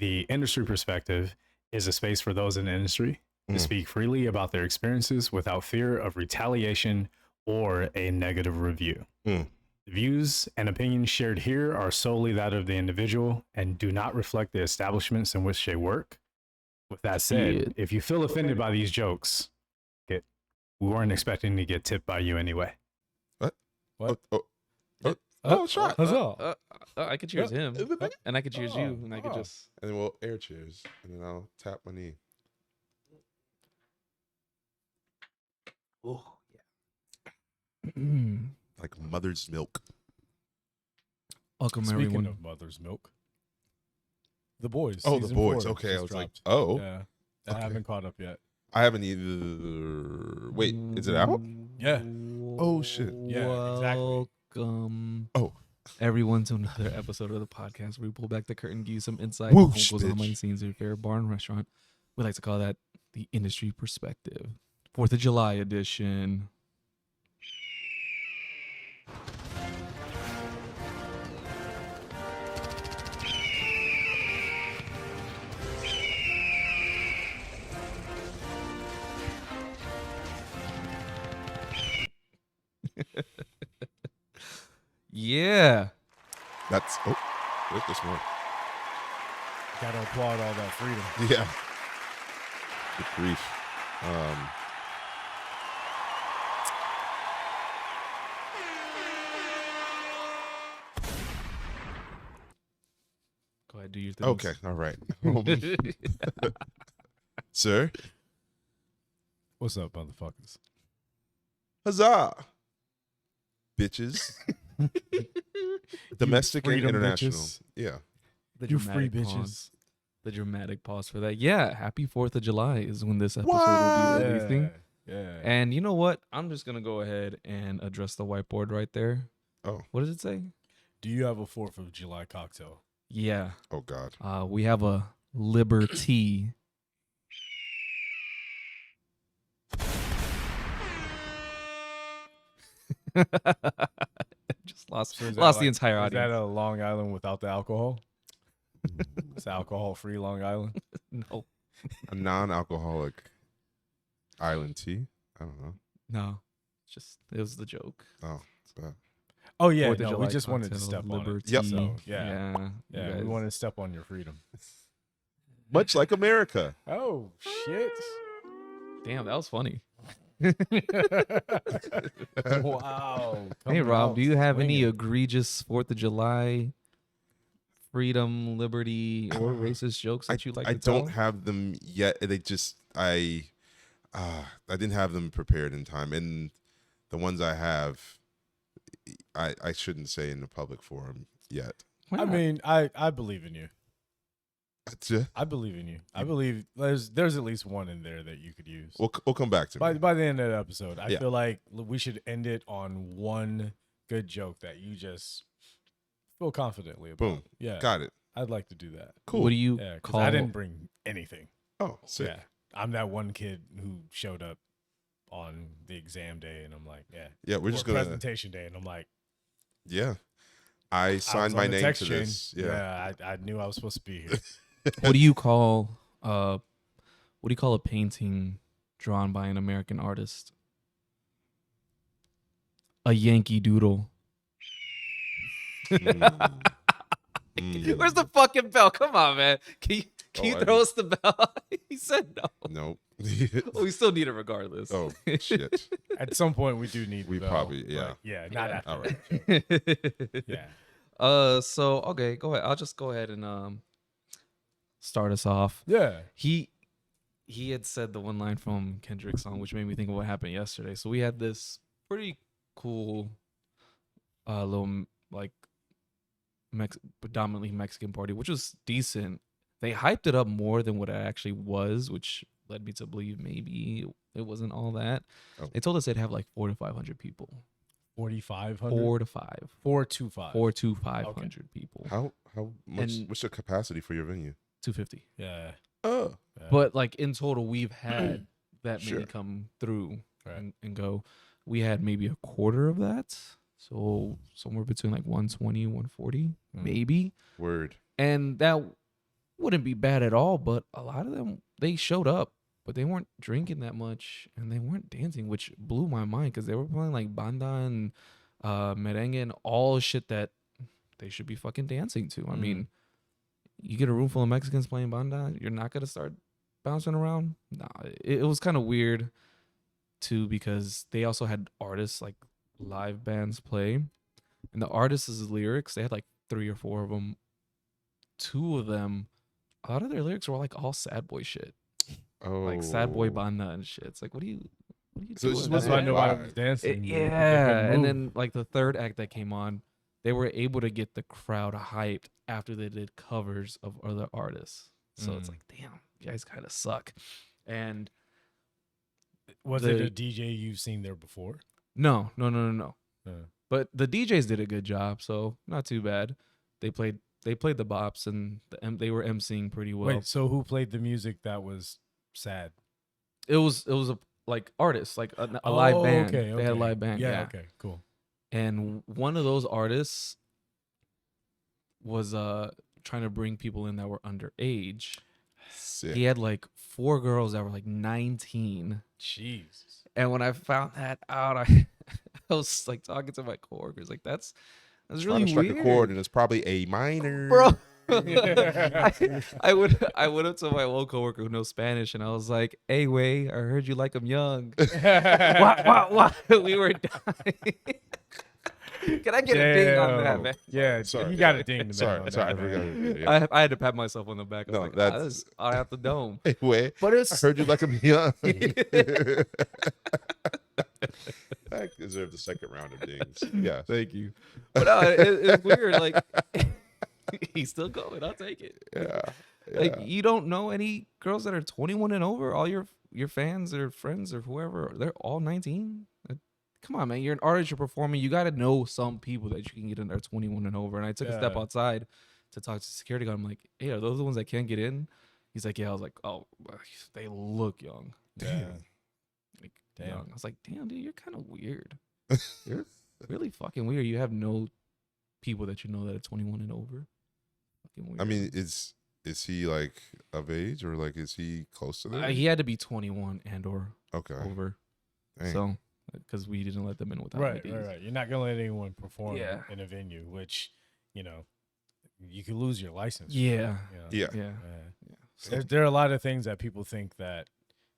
The industry perspective is a space for those in the industry to speak freely about their experiences without fear of retaliation or a negative review. The views and opinions shared here are solely that of the individual and do not reflect the establishments in which they work. With that said, if you feel offended by these jokes, we weren't expecting to get tipped by you anyway. What? Shot. Huzzah. I could cheers him, and I could cheers you, and I could just. And then we'll air cheers, and then I'll tap my knee. Oh yeah. Like mother's milk. Welcome Speaking everyone. of mother's milk, The Boys. Oh, The season Boys. 4 Okay, I just was dropped. like, Yeah, I okay. haven't caught up yet. I haven't either. Wait, is it out? Yeah. Oh, shit. Yeah, exactly. Welcome. Oh. Everyone to another episode of the podcast where we pull back the curtain, give you some insight Whoosh, on what goes on bitch. behind the scenes of your favorite bar and restaurant. We like to call that the industry perspective. 4th of July edition. Yeah. That's where's this one? Gotta applaud all that freedom. Yeah. Good grief. Go ahead, do your thing. Okay, all right. Sir, What's up, motherfuckers? huzzah, bitches. Domestic and freedom international. bitches. Yeah. The You free dramatic bitches. pause. The dramatic pause for that. Yeah, happy 4th of July is when this episode will What? be releasing. Yeah. And you know what? I'm just going to go ahead and address the whiteboard right there. Oh. What does it say? Do you have a 4th of July cocktail? Yeah. Oh God. We have a Liberty. Just lost So is that the like- entire Is that audience. a Long Island without the alcohol? It's alcohol-free Long Island. No. A non-alcoholic island tea. I don't know. No. Just it was the joke. Oh, it's bad. Oh yeah, 4th of no, we July just wanted to cocktail, step on it. Liberty. Yep. So, yeah, Yeah. yeah, you we guys- wanted to step on your freedom. Much like America. Oh shit! Damn, that was funny. Wow. Hey Coming Rob, out do you have any swinging. egregious 4th of July freedom, liberty, or racist jokes that you like I to tell? don't have them yet. They just I didn't have them prepared in time, and the ones I have, I shouldn't say in the public forum yet. Why I not? mean, I believe in you. That's it. I believe in you. I believe there's at least one in there that you could use. We'll come back to me. By the end of the episode, I Yeah. feel like we should end it on one good joke that you just feel confidently about. Boom. Yeah. Got it. I'd like to do that. Cool. What do you Yeah, because call? I didn't bring anything. Oh, sick. Yeah. I'm that one kid who showed up on the exam day and I'm like, yeah. Yeah, we're Or just gonna. presentation day and I'm like, Yeah, I I was signed on my the name text to chain. this. Yeah. I knew I was supposed to be here. What do you call? What do you call a painting drawn by an American artist? A Yankee Doodle. Mm. Where's the fucking bell? Come on, man. Can you Oh, I throw us the bell? He said no. Nope. Well, we still need it regardless. Oh shit. At some point we do need We the bell, probably- yeah. but yeah, not Yeah. after. All right. that. Yeah. So okay, go ahead. I'll just go ahead and start us off. Yeah. He had said the one line from Kendrick's song, which made me think of what happened yesterday. So we had this pretty cool little like predominantly Mexican party, which was decent. They hyped it up more than what it actually was, which led me to believe maybe it wasn't all that. Oh. They told us they'd have like 400 to 500 people. 4,500. 4 to 5. 425. 4 to 500 people. How much? And- What's the capacity for your venue? 250. Yeah. Oh, Yeah. But like in total, we've had that many Sure. come through Right. and go. We had maybe a quarter of that. So somewhere between like 120, 140, Mm. maybe. word. And that wouldn't be bad at all, but a lot of them, they showed up, but they weren't drinking that much and they weren't dancing, which blew my mind because they were playing like banda and merengue and all shit that they should be fucking dancing to. I mean, you get a room full of Mexicans playing banda, you're not gonna start bouncing around. Nah, it was kind of weird too because they also had artists like live bands play, and the artists' lyrics, they had like 3 or 4 of them. 2 of them, a lot of their lyrics were like all sad boy shit, like sad boy banda and shit. It's like, what are you So it's doing? That's why man? nobody was dancing. Yeah, and then like the third act that came on, they were able to get the crowd hyped after they did covers of other artists. So it's like, damn, you guys kind of suck. And was it a DJ you've seen there before? No. Uh, But the DJs did a good job, so not too bad. They played the bops and they were emceeing pretty well. Wait, so who played the music that was sad? It was a like artists, like a live band. Okay, They had a live band. Yeah. Okay, cool. And one of those artists was trying to bring people in that were underage. Sick. He had like 4 girls that were like 19. Jesus. And when I found that out, I was like talking to my coworkers, like that's really Strike weird. a chord, and it's probably A minor, Bro. I went up to my one coworker who knows Spanish, and I was like, "Hey, Way, I heard you like him young." What? We were dying. Can I get a ding on that, man? Yeah, Sorry. You got a ding. To Sorry, on sorry, I that, man. forgot. Yeah. I had to pat myself on the back. I was No, like, that's- this I have the dome. Hey, wait, But I it's heard you like him young. I deserve the second round of dings. Yeah, thank you. But it's weird. Like he's still going. I'll take it. yeah. Like you don't know any girls that are 21 and over. All your fans or friends or whoever, they're all 19. Come on, man. You're an artist. You're performing. You got to know some people that you can get in there 21 and over. And I took a step outside to talk to the security guard. I'm like, hey, are those the ones that can't get in? He's like, yeah. I was like, oh, they look young. Damn. Like, young. I was like, damn, dude, you're kind of weird. You're really fucking weird. You have no people that you know that are 21 and over. Fucking weird. I mean, is he like of age, or like is he close to that? he had to be 21 and or Okay. over. Dang. So, because we didn't let them in without Right. IDs. You're not gonna let anyone perform Yeah. in a venue, which you could lose your license. Yeah. Yeah. Yeah. So, There are a lot of things that people think that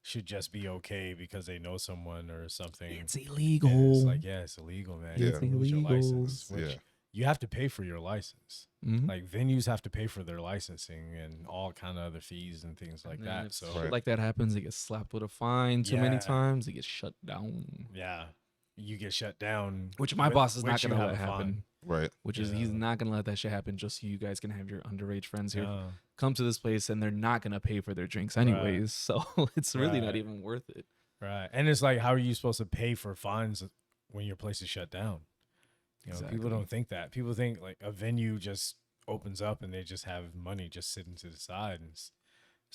should just be okay because they know someone or something. it's And illegal. it's like, yeah, it's illegal, man. Yeah. You can lose your Illegal. license, which Yeah. you have to pay for your license. Mhm. Like venues have to pay for their licensing and all kind of other fees and things like And then that. if So shit like that happens, it gets slapped with a fine too many Yeah. times. It gets shut down. yeah, you get shut down. Which my with- boss is not which you going to have let a fine. happen. Right. Which is he's Yeah. not going to let that shit happen just so you guys can have your underage friends here. Yeah. Come to this place and they're not going to pay for their drinks anyways. So it's really not Right. even worth it. Right. And it's like, how are you supposed to pay for fines when your place is shut down? People Exactly. don't think that. People think like a venue just opens up and they just have money just sitting to the side. And it's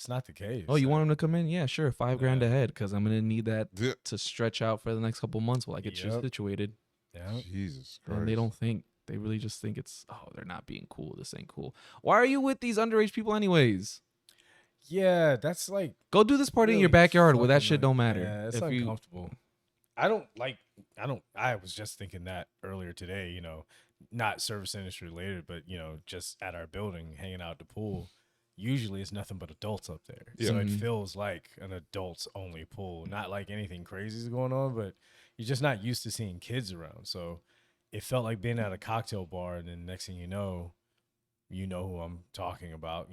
not the case. Oh, you want them to come in? Yeah, sure. $5,000 Yeah. ahead because I'm going to need that Yeah. to stretch out for the next couple months while I get you Yep. situated. Yeah. Jesus Christ. And they don't think. They really just think it's, oh, they're not being cool. This ain't cool. Why are you with these underage people anyways? Yeah, that's like Go do this party in really your backyard where that fucking, shit like, don't matter. Yeah, it's If you- uncomfortable. I was just thinking that earlier today, not service industry related, but just at our building, hanging out at the pool. Usually it's nothing but adults up there. Yeah. So it Mhm. feels like an adults only pool. Not like anything crazy is going on, but you're just not used to seeing kids around. So it felt like being at a cocktail bar, and then next thing you know who I'm talking about.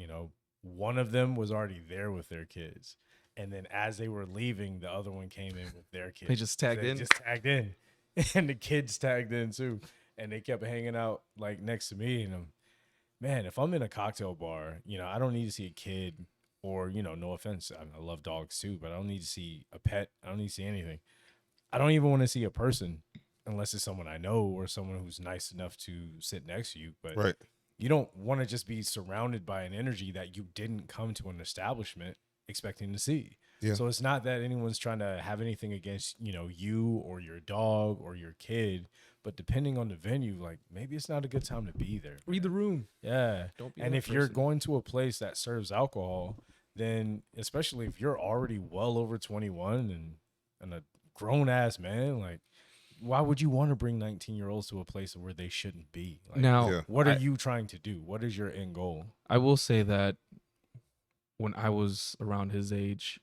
One of them was already there with their kids. And then as they were leaving, the other one came in with their kids. They just tagged in? Just tagged in. And the kids tagged in too. And they kept hanging out like next to me. And man, if I'm in a cocktail bar, I don't need to see a kid or, no offense. I love dogs too, but I don't need to see a pet. I don't need to see anything. I don't even want to see a person unless it's someone I know or someone who's nice enough to sit next to you. But Right. you don't want to just be surrounded by an energy that you didn't come to an establishment expecting to see. Yeah. So it's not that anyone's trying to have anything against, you or your dog or your kid, but depending on the venue, like maybe it's not a good time to be there. Read the room. Yeah. Don't be And that if you're person. going to a place that serves alcohol, then especially if you're already well over 21 and a grown ass man, like why would you want to bring 19-year-olds to a place where they shouldn't be? Like, Now, Yeah. what are you trying to do? What is your end goal? I will say that when I was around his age,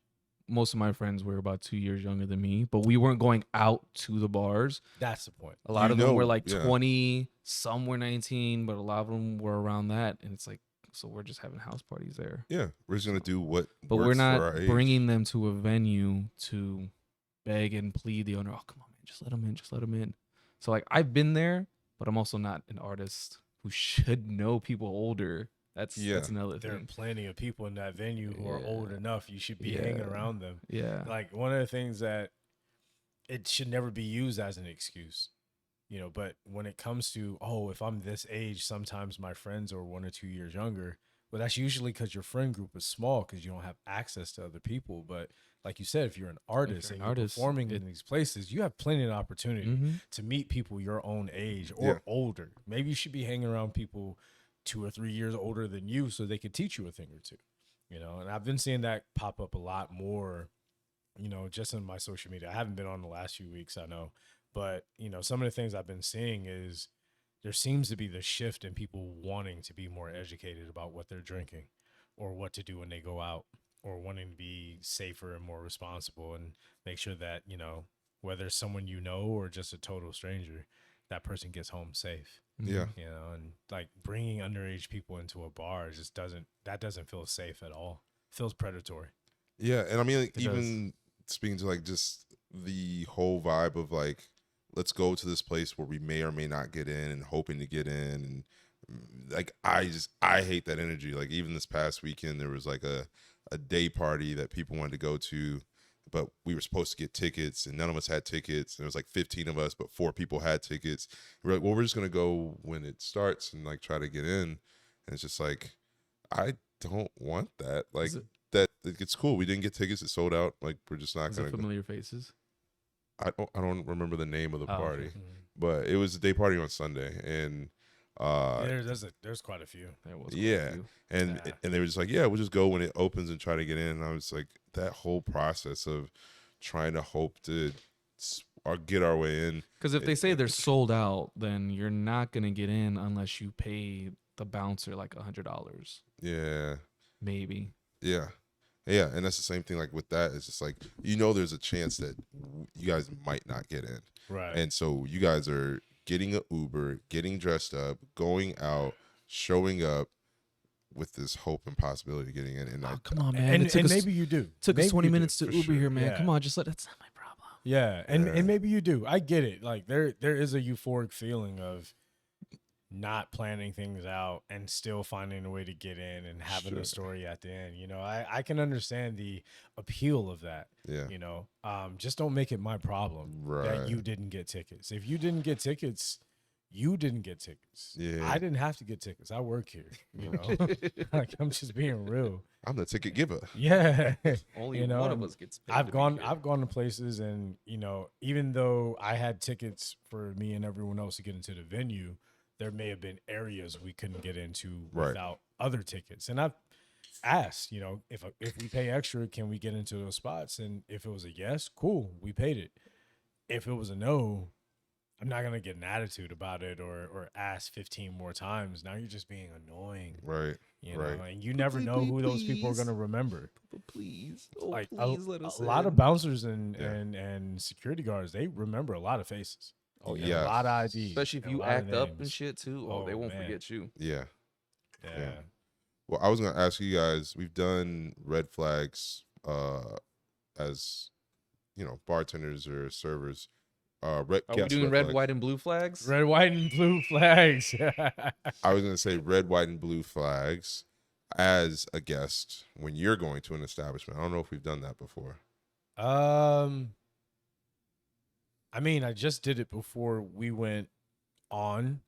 most of my friends were about 2 years younger than me, but we weren't going out to the bars. That's the point. A lot You of them were know, like yeah. 20, some were 19, but a lot of them were around that. And it's like, so we're just having house parties there. Yeah, we're just gonna do what. But works we're for our not age. bringing them to a venue to beg and plead the owner. Oh, come on, man, just let them in, just let them in. So like I've been there, but I'm also not an artist who should know people older. That's another There are thing. plenty of people in that venue who are Yeah. old enough. You should be hanging Yeah. around them. Yeah. Like one of the things that it should never be used as an excuse, you know, but when it comes to, oh, if I'm this age, sometimes my friends are 1 or 2 years younger. Well, that's usually because your friend group is small because you don't have access to other people. But like you said, if you're an artist and you're performing in these places, you have plenty of opportunity to meet people your own age or older. Maybe you should be hanging around people 2 or 3 years older than you so they could teach you a thing or two, you know. And I've been seeing that pop up a lot more, you know, just in my social media. I haven't been on the last few weeks, I know, but you know, some of the things I've been seeing is there seems to be the shift in people wanting to be more educated about what they're drinking or what to do when they go out, or wanting to be safer and more responsible and make sure that, you know, whether it's someone you know or just a total stranger, that person gets home safe. Yeah. You know, and like bringing underage people into a bar just doesn't feel safe at all. It feels predatory. Yeah, and I mean, like, It even speaking to like just the whole vibe of like, let's go to this place where we may or may not get in and hoping to get in, and like I hate that energy. Like even this past weekend, there was like a day party that people wanted to go to, but we were supposed to get tickets and none of us had tickets. And there was like 15 of us, but 4 people had tickets. We're like, well, we're just going to go when it starts and like try to get in. And it's just like, I don't want that. Like it's cool. We didn't get tickets. It sold out. Like we're just not going to. Familiar faces. I don't remember the name of the party, Okay. but it was a day party on Sunday. And there's quite a few. There was quite a few. and they were just like, yeah, we'll just go when it opens and try to get in. And I was like, that whole process of trying to hope to or get our way in. Because if they say they're sold out, then you're not gonna get in unless you pay the bouncer like $100. Yeah. Maybe. Yeah. Yeah, and that's the same thing. Like with that, it's just like, you know, there's a chance that you guys might not get in, Right? And so you guys are getting an Uber, getting dressed up, going out, showing up with this hope and possibility of getting in. And Come on, man. And maybe you do. Took Maybe us 20 you do, minutes to for Uber sure. here, man. Yeah. Come on, just that's not my problem. Yeah, and maybe you do. I get it. Like there is a euphoric feeling of not planning things out and still finding a way to get in and having a story at the end. You know, I can understand the appeal of that. Yeah. You know, just don't make it my problem that you didn't get tickets. If you didn't get tickets, you didn't get tickets. Yeah. I didn't have to get tickets. I work here. You know, like I'm just being real. I'm the ticket giver. Yeah. Only You know, one of us gets paid. I've gone to places, and you know, even though I had tickets for me and everyone else to get into the venue, there may have been areas we couldn't get into without other tickets. And I've asked, you know, if we pay extra, can we get into those spots? And if it was a yes, cool, we paid it. If it was a no, I'm not gonna get an attitude about it or ask 15 more times. Now you're just being annoying, Right. you know, and you never know who those people are gonna remember. Please, Like please let us a lot in. of bouncers and security guards, they remember a lot of faces. Oh, and yeah. a lot of IDs, Especially if and a you lot of act up and names. shit too. Oh, They won't man. forget you. Yeah. Yeah. Well, I was going to ask you guys, we've done red flags as, you know, bartenders or servers. Are we doing red, flags. white, and blue flags? Red, white, and blue flags. I was going to say red, white, and blue flags as a guest when you're going to an establishment. I don't know if we've done that before. I mean, I just did it before we went on.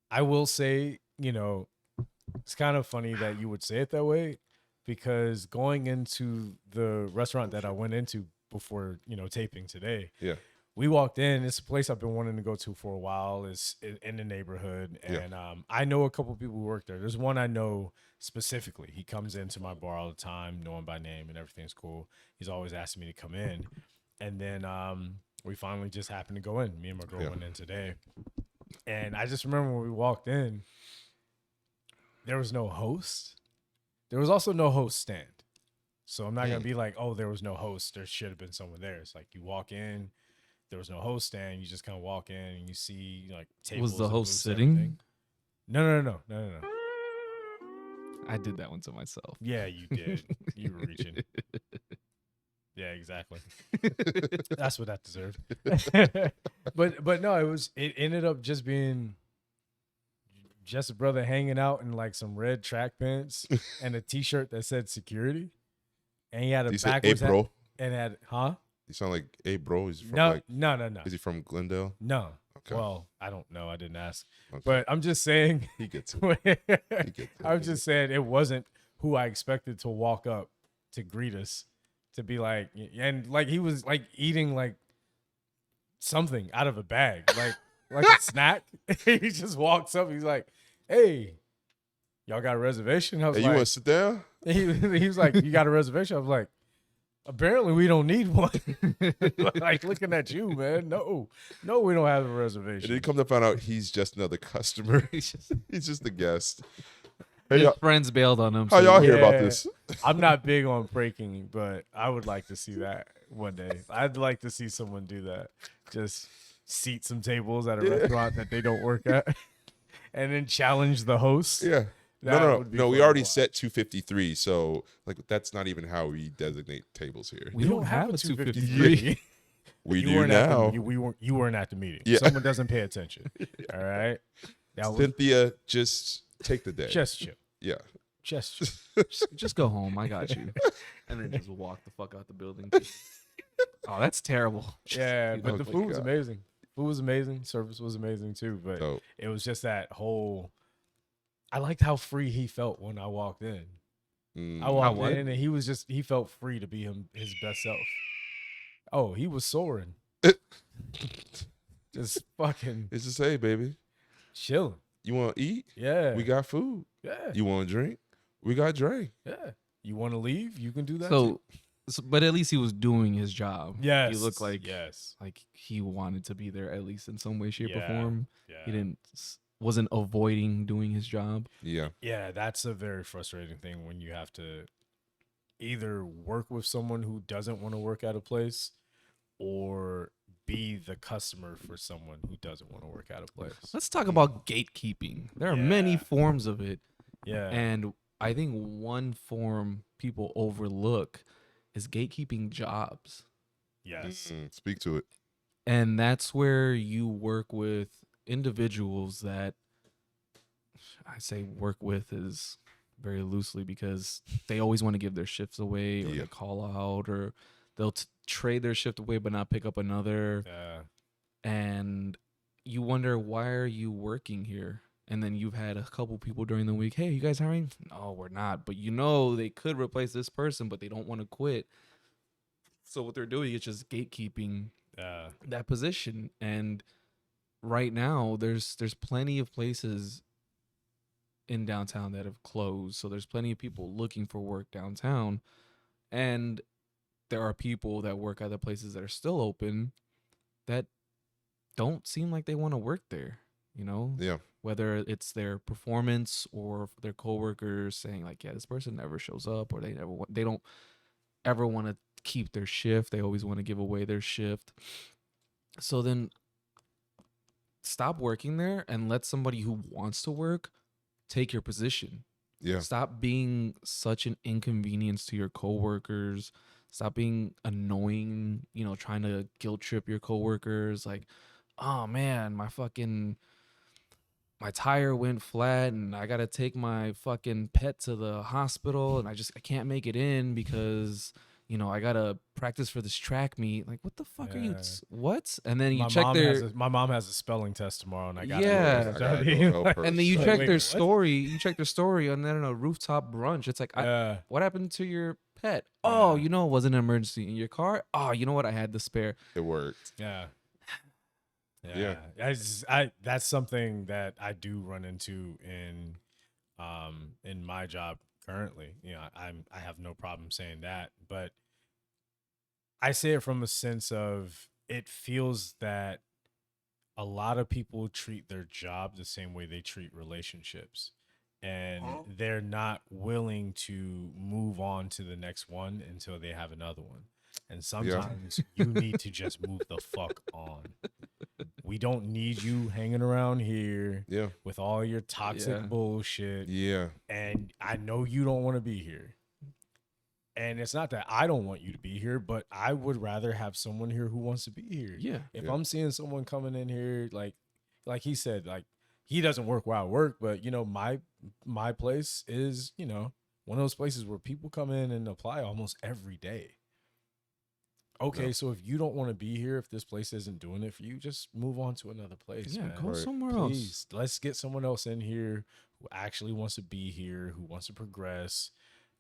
I will say, you know, it's kind of funny that you would say it that way, because going into the restaurant that I went into before, you know, taping today, Yeah. we walked in. It's a place I've been wanting to go to for a while. It's in the neighborhood, and I know a couple people who work there. There's one I know specifically. He comes into my bar all the time, know him by name, and everything's cool. He's always asking me to come in, and then we finally just happened to go in. Me and my girl went in today, and I just remember when we walked in, there was no host. There was also no host stand. So I'm not going to be like, oh, there was no host. There should have been someone there. It's like you walk in, there was no host stand. You just kind of walk in and you see like tables. Was the and host booths, sitting? everything. No. I did that one to myself. Yeah, you did. You were reaching. Yeah, exactly. That's what that deserved. but no, it ended up just being just a brother hanging out in like some red track pants and a t-shirt that said security. And he had a backwards hat. Bro? And had, You sound like, hey, bro. Is he from no. Is he from Glendale? No. Okay. Well, I don't know. I didn't ask. Okay. But I'm just saying. He gets it. I'm just saying it wasn't who I expected to walk up to greet us, to be like, and like he was like eating like something out of a bag, like a snack. He just walks up. He's like, "Hey, y'all got a reservation?" I was Hey, like, you want to sit down? he was like, "You got a reservation?" I was like, "Apparently we don't need one." Like looking at you, man. No, we don't have a reservation. And then he comes to find out he's just another customer. He's just a guest. Hey, His friends bailed on him. how y'all hear about Yeah. this? I'm not big on breaking, but I would like to see that one day. I'd like to see someone do that. Just seat some tables at a restaurant that they don't work at, and then challenge the host. Yeah. That No. would be We fun already to watch. set 253, so like that's not even how we designate tables here. We don't have a 253. 253. We You do weren't at now. the, you weren't at the meeting. Yeah. Someone doesn't pay attention. All right. That was Cynthia, just take the day. just chill. Yeah. Just chill. just go home. I got you. And then just walk the fuck out the building. Oh, that's terrible. Yeah, but Oh the my food was God. amazing. Food was amazing. Service was amazing too. But So it was just that whole. I liked how free he felt when I walked in. I walked what? in and he felt free to be his best self. Oh, he was soaring. Just fucking it's just, hey, baby, chilling. you want to eat? Yeah. We got food. Yeah. You want to drink? We got drink. Yeah. You want to leave? You can do that. So, too. but at least he was doing his job. Yes. He looked like yes. he wanted to be there at least in some way, shape, Yeah. or form. Yeah. He wasn't avoiding doing his job. Yeah. Yeah, that's a very frustrating thing when you have to either work with someone who doesn't want to work at a place or be the customer for someone who doesn't want to work at a place. Let's talk about gatekeeping. There are many Yeah. forms of it. Yeah. And I think one form people overlook is gatekeeping jobs. Yes. Speak to it. And that's where you work with individuals that I say work with is very loosely because they always want to give their shifts away or they call out or they'll trade their shift away but not pick up another. Yeah. And you wonder, why are you working here? And then you've had a couple people during the week, hey, you guys hiring? No, we're not. But you know they could replace this person, but they don't want to quit. So what they're doing is just gatekeeping that position. And right now, there's plenty of places in downtown that have closed. So there's plenty of people looking for work downtown. And there are people that work at the places that are still open that don't seem like they want to work there, you know? Yeah. Whether it's their performance or their coworkers saying like, yeah, this person never shows up, or they don't ever want to keep their shift. They always want to give away their shift. So then stop working there and let somebody who wants to work take your position. Yeah. Stop being such an inconvenience to your coworkers. Stop being annoying, trying to guilt trip your coworkers. Like, oh man, my tire went flat and I got to take my fucking pet to the hospital and I can't make it in because, I got to practice for this track meet. Like, what the fuck are you? What? And then you check my mom has a spelling test tomorrow and I got and then you Like, check wait, their what? story. You check their story on, I don't know, rooftop brunch. It's like, what happened to your pet? Oh, it wasn't an emergency in your car. Oh, you know what? I had the spare. It worked. Yeah. Yeah. That's something that I do run into in my job currently. I have no problem saying that, but I say it from a sense of it feels that a lot of people treat their job the same way they treat relationships. And they're not willing to move on to the next one until they have another one. And sometimes you need to just move the fuck on. We don't need you hanging around here with all your toxic bullshit. Yeah. And I know you don't want to be here. And it's not that I don't want you to be here, but I would rather have someone here who wants to be here. Yeah. If I'm seeing someone coming in here, like he said, like he doesn't work where I work, but my place is, one of those places where people come in and apply almost every day. Okay, so if you don't want to be here, if this place isn't doing it for you, just move on to another place. Yeah, man. go somewhere Please, let's get someone else in here who actually wants to be here, who wants to progress,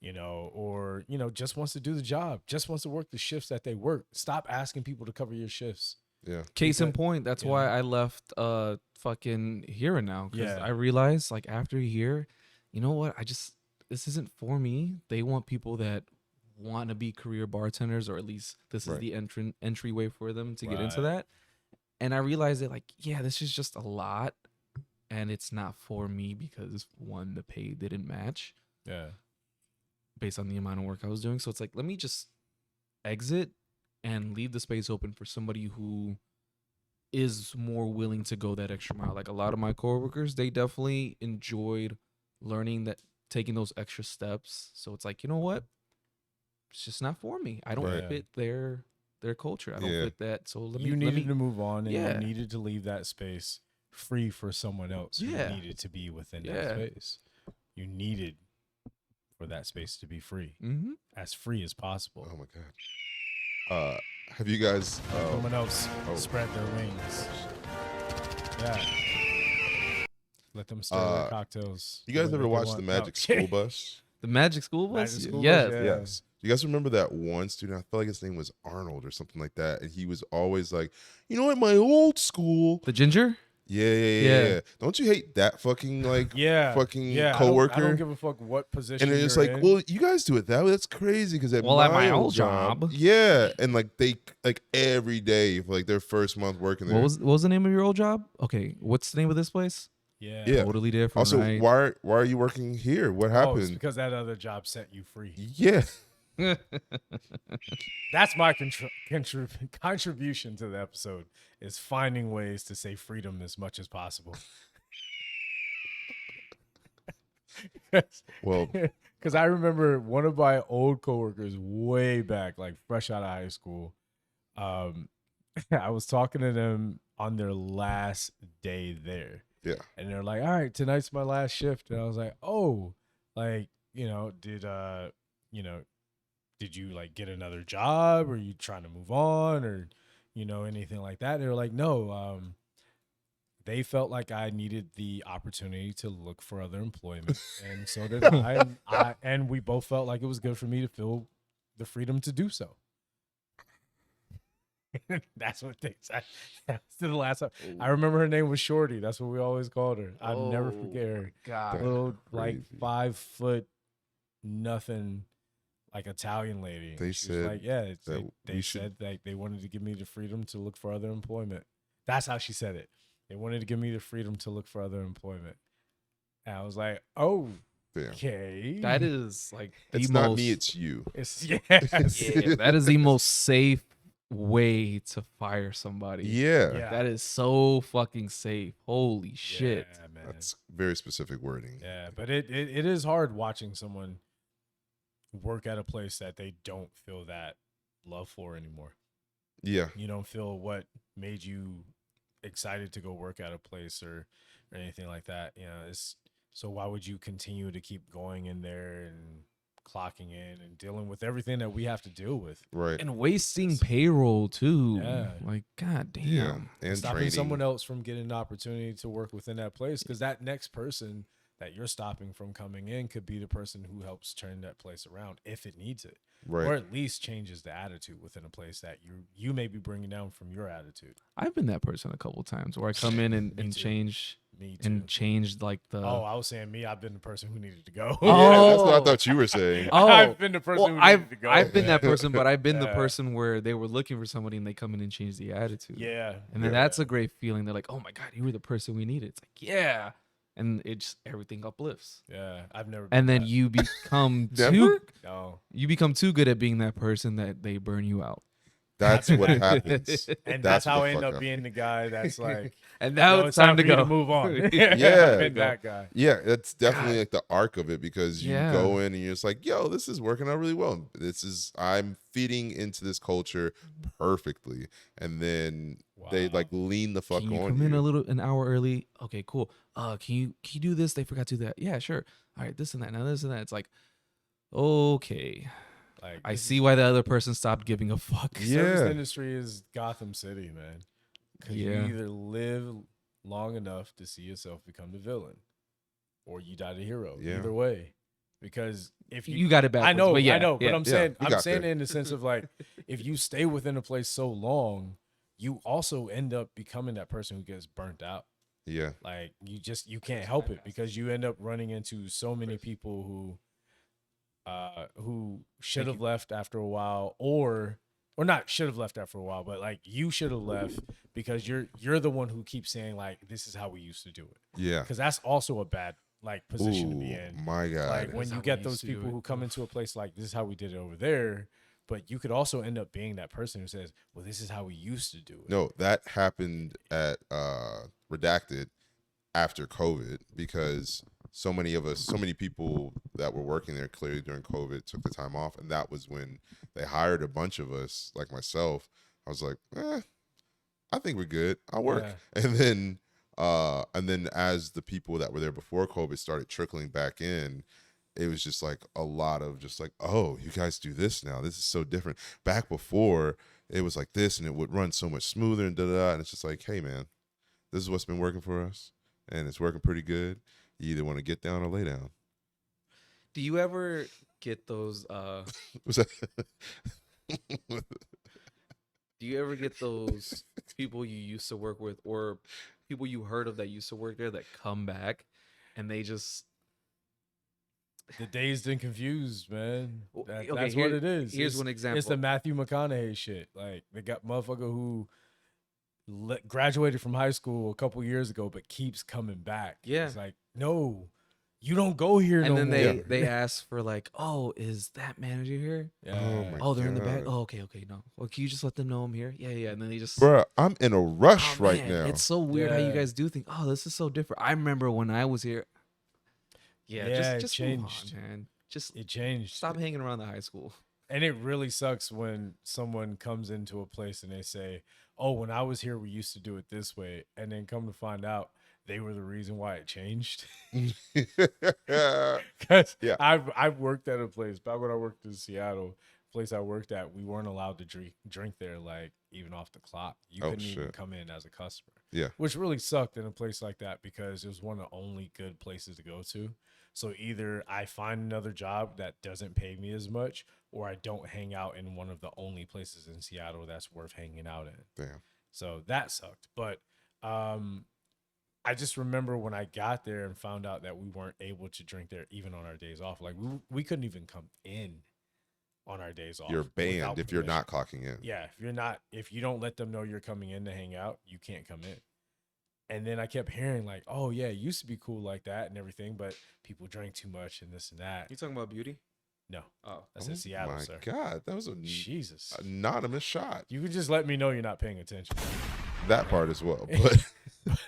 or just wants to do the job, just wants to work the shifts that they work. Stop asking people to cover your shifts. Yeah. Case in point, that's why I left fucking Here and Now, because I realized like after a year, you know what? This isn't for me. They want people that want to be career bartenders, or at least this is the entryway for them to get into that. And I realized that this is just a lot, and it's not for me because one, the pay didn't match. Yeah. Based on the amount of work I was doing. So it's like, let me just exit and leave the space open for somebody who is more willing to go that extra mile. Like a lot of my coworkers, they definitely enjoyed learning that, taking those extra steps. So it's like, you know what? It's just not for me. I don't fit their culture. I don't fit that. So you needed to move on, and you needed to leave that space free for someone else who needed to be within that space. You needed for that space to be free, as free as possible. Oh my god! Have you guys? Someone else spread their wings. Yeah. Let them stir their cocktails. You guys ever watched the Magic School Bus? The Magic School Bus? Magic School yes. Bus, Yes. You guys remember that one student? I feel like his name was Arnold or something like that, and he was always like, at my old school, the ginger. Yeah. Don't you hate that fucking coworker? I don't give a fuck what position. And it's like, in. well, you guys do it that way. That's crazy because at my old job, and they every day for their first month working there. What was the name of your old job? Okay, what's the name of this place? Yeah, totally different. Also, right? why are you working here? What happened? It's because that other job set you free. Yeah. That's my contribution to the episode, is finding ways to say freedom as much as possible. Well, because I remember one of my old coworkers way back, like fresh out of high school. I was talking to them on their last day there. Yeah. And they're like, all right, tonight's my last shift. And I was like, oh, did you get another job, or are you trying to move on, or, anything like that? And they were like, no, they felt like I needed the opportunity to look for other employment. And so did I. And we both felt like it was good for me to feel the freedom to do so. That's what they said. That's the last time. I remember her name was Shorty. That's what we always called her. I'll never forget her. God. Little 5 foot nothing, Italian lady. They said they said they wanted to give me the freedom to look for other employment. That's how she said it. They wanted to give me the freedom to look for other employment. And I was like, oh, okay. That is it's not me, it's you. It's that is the most safe way to fire somebody. Yeah. That is so fucking safe. Holy shit. Man. That's very specific wording. Yeah, but it is hard watching someone work at a place that they don't feel that love for anymore. Yeah. You don't feel what made you excited to go work at a place or anything like that. So why would you continue to keep going in there and clocking in and dealing with everything that we have to deal with, right? And wasting payroll too. God damn. Yeah, and stopping training. someone else from getting an opportunity to work within that place, because that next person that you're stopping from coming in could be the person who helps turn that place around if it needs it, Right. or at least changes the attitude within a place that you may be bringing down from your attitude. I've been that person a couple times where I come in and, Me and too. change Me too. and change like the. Oh, I was saying me. I've been the person who needed to go. Yeah, that's what I Oh. thought you were saying. Oh, I've been the person well, who I've needed to go. I've been man. that person, but I've been the Yeah. person where they were looking for somebody and they come in and change the attitude. Yeah, And then Yeah. that's a great feeling. They're like, "Oh my god, you were the person we needed." It's like, yeah, and it just everything uplifts. yeah. I've never. And been then that. you become Never? too No. you become too good at being that person that they burn you out. That's what happens. And That's that's how what I end fuck up up. being the guy that's like, And now "Yo, it's time to for you go. move on. Yeah. I've been that guy. Yeah, that's definitely like the arc of it, because you Yeah. go in and you're just like, yo, this is working out really well. I'm feeding into this culture perfectly. And then they Wow. like lean the fuck Can you on come you. in an hour early? Okay, cool. Can you do this? They forgot to do that. Yeah, sure. All right, this and that. Now this and that. It's like, okay, Like I this see why the other person stopped giving a fuck. Yeah. Service industry is Gotham City, man. Because Yeah. you either live long enough to see yourself become the villain, or you die the hero. Yeah. Either way, because if You got it backwards. I know, but yeah, I know, but yeah. I'm Yeah, saying, you I'm got saying there. it in the sense of like, if you stay within a place so long, you also end up becoming that person who gets burnt out. Yeah. Like you can't help it, because you end up running into so many people who should have left after a while, or not should have left after a while, but like you should have left because you're the one who keeps saying like, this is how we used to do it, Yeah. because that's also a bad like position to be Ooh, in. my God. Like when That's you how we get used those to do people it. who come into a place like, this is how we did it over there, but you could also end up being that person who says, well, this is how we used to do it. No, that happened at Redacted after COVID, because so many people that were working there clearly during COVID took the time off, and that was when they hired a bunch of us, like myself. I was like, I think we're good. I'll work. Yeah. And then as the people that were there before COVID started trickling back in, it was just like a lot of just like, oh, you guys do this now. This is so different. Back before, it was like this, and it would run so much smoother and da-da-da. And it's just like, hey, man, this is what's been working for us, and it's working pretty good. You either want to get down or lay down. Do you ever get those? Was that? Do you ever get those people you used to work with, or people you heard of that used to work there, that come back and they just The dazed and confused, man. Well, That's okay, what here- it is. here's It's- one example. It's the Matthew McConaughey shit. Like, they got motherfucker who graduated from high school a couple years ago, but keeps coming back. Yeah. It's like, no, you don't go here and no then more. they ask for like, oh, is that manager here? Yeah. Oh my Oh, they're in the back. God. Oh, okay, no. Well, can you just let them know I'm here? Yeah. And then they just, Bruh, I'm in a rush oh, right man, now. It's so weird how you Yeah. guys do things. Oh, this is so different. I remember when I was here. Yeah, Yeah, it just move on, changed. man. Just It changed. stop hanging around the high school. And it really sucks when someone comes into a place and they say, oh, when I was here, we used to do it this way. And then come to find out they were the reason why it changed. Because Yeah. I've worked at a place back when I worked in Seattle. Place I worked at, we weren't allowed to drink there, like even off the clock. You Oh, couldn't even shit. come in as a customer. Yeah. Which really sucked in a place like that, because it was one of the only good places to go to. So either I find another job that doesn't pay me as much, or I don't hang out in one of the only places in Seattle that's worth hanging out in. Damn. So that sucked. But I just remember when I got there and found out that we weren't able to drink there even on our days off. Like we couldn't even come in on our days off. You're banned without if you're permission. not clocking in. Yeah, if you don't let them know you're coming in to hang out, you can't come in. And then I kept hearing like, oh yeah, it used to be cool like that and everything, but people drank too much and this and that. You talking about beauty? No, Oh, that's in Seattle, my sir. God, that was a Jesus. anonymous shot. You could just let me know you're not paying attention. That part as well.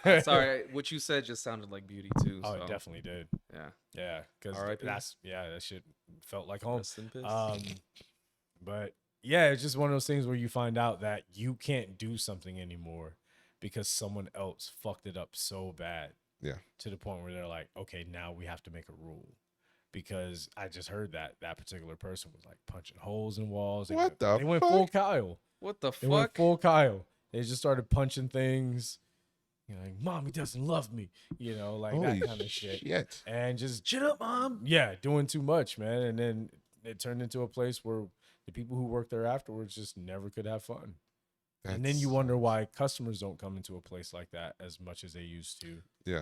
But sorry. What you said just sounded like beauty too. Oh, so, it definitely did. Yeah. Yeah, because R.I.P.. that shit felt like home. Rest in peace. But yeah, it's just one of those things where you find out that you can't do something anymore because someone else fucked it up so bad. Yeah. To the point where they're like, okay, now we have to make a rule. Because I just heard that particular person was like punching holes in walls. They What went the full fuck? Kyle. What the They went fuck? full Kyle. They just started punching things. like, mommy doesn't love me, like Holy that kind of shit. shit. And just chin up, mom. Yeah, doing too much, man. And then it turned into a place where the people who worked there afterwards just never could have fun. And then you wonder why customers don't come into a place like that as much as they used to. Yeah.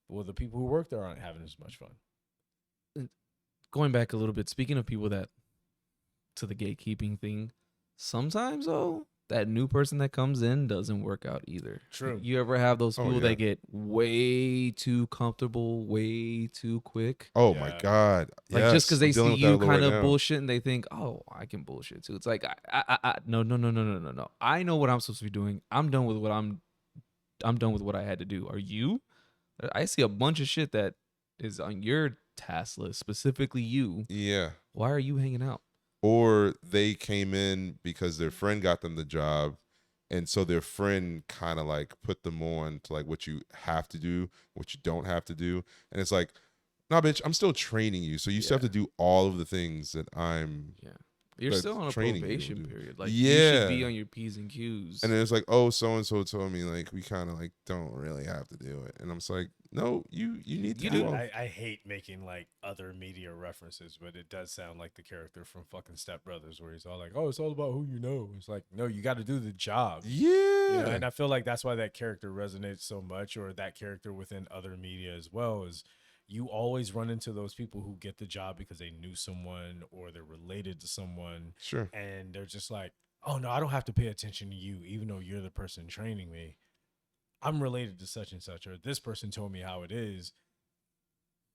Well, the people who work there aren't having as much fun. Going back a little bit, speaking of people that to the gatekeeping thing, sometimes though that new person that comes in doesn't work out either. True. You ever have those people yeah. that get way too comfortable, way too quick? Oh Yeah. my God. Like Yes, just because they I'm dealing see with you that kind right of now. bullshit and they think, oh, I can bullshit too. It's like, no. I know what I'm supposed to be doing. I'm done with what I'm done with what I had to do. Are you? I see a bunch of shit that is on your task list, specifically you. Yeah. Why are you hanging out? Or they came in because their friend got them the job, and so their friend kind of like put them on to like what you have to do, what you don't have to do. And it's like, nah, bitch, I'm still training you. So you still have to do all of the things that I'm. Yeah. You're That's still on a training you, probation dude. period. Like, you Yeah. should be on your P's and Q's. And then it's like, oh, so-and-so told me like we kind of like don't really have to do it. And I'm just like, no, you need to You do do. all. I hate making like other media references, but it does sound like the character from fucking Step Brothers, where he's all like, "Oh, it's all about who you know." It's like, no, you got to do the job. Yeah. And I feel like that's why that character resonates so much, or that character within other media as well, is you always run into those people who get the job because they knew someone or they're related to someone, Sure. and they're just like, "Oh no, I don't have to pay attention to you, even though you're the person training me. I'm related to such and such, or this person told me how it is."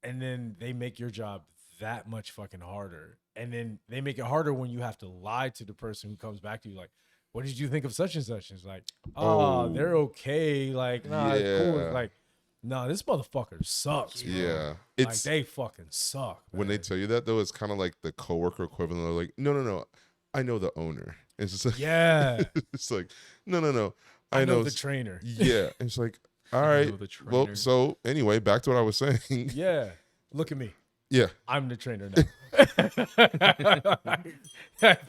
And then they make your job that much fucking harder. And then they make it harder when you have to lie to the person who comes back to you like, "What did you think of such and such?" And it's like, "Oh, they're okay. Like, nah, it's cool." Yeah. It's like, nah, this motherfucker sucks, bro. Yeah. Like, It's they fucking suck. when they man. tell you that though, it's kind of like the coworker equivalent of like, no, I know the owner. It's just like, Yeah. it's like, no, I know know the trainer. Yeah, it's like, all I right. know the Well, trainer. so anyway, back to what I was saying. Yeah. Look at me. Yeah, I'm the trainer now.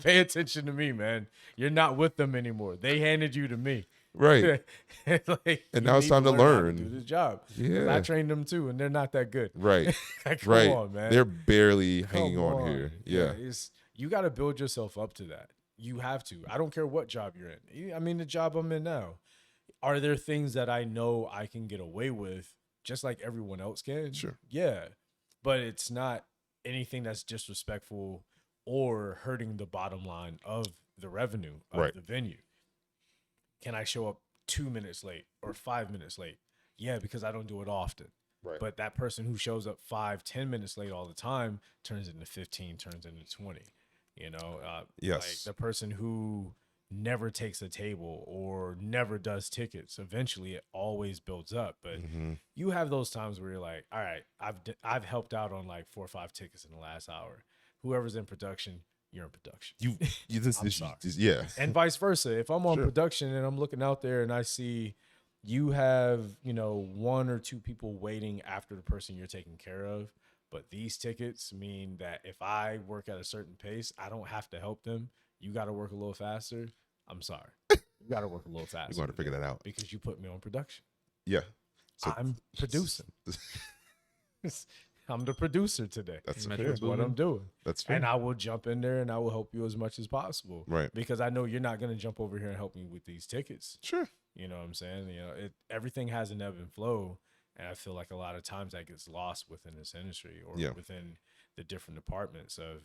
Pay attention to me, man. You're not with them anymore. They handed you to me. right. Like, And you now it's need time to how learn. do this job. 'Cause Yeah. I trained them too, and they're not that good. Right, Like, come right. on, man. They're barely Come hanging on here. Yeah, it's, you got to build yourself up to that. You have to. I don't care what job you're in. I mean, the job I'm in now. Are there things that I know I can get away with, just like everyone else can? Sure. Yeah, but it's not anything that's disrespectful or hurting the bottom line of the revenue of Right. the venue. Can I show up 2 minutes late or 5 minutes late? Yeah, because I don't do it often. right. But that person who shows up 5-10 minutes late all the time turns into 15, turns into 20. You know, Yes. like the person who never takes a table or never does tickets, eventually it always builds up. But Mhm. you have those times where you're like, all right, I've helped out on like 4 or 5 tickets in the last hour. Whoever's in production, you're in production. You this, I'm this, sorry. this- yeah, And vice versa. If I'm on Sure. production and I'm looking out there and I see you have, 1 or 2 people waiting after the person you're taking care of, but these tickets mean that if I work at a certain pace, I don't have to help them. You got to work a little faster. I'm sorry. You got to work a little faster. we're going to figure that out. because you put me on production. Yeah, so I'm producing. I'm the producer today. That's Metro fair. That's what I'm doing. That's fair. And I will jump in there and I will help you as much as possible. Right. Because I know you're not going to jump over here and help me with these tickets. Sure. You know what I'm saying? Everything has an ebb and flow. And I feel like a lot of times that gets lost within this industry or Yeah. within the different departments of,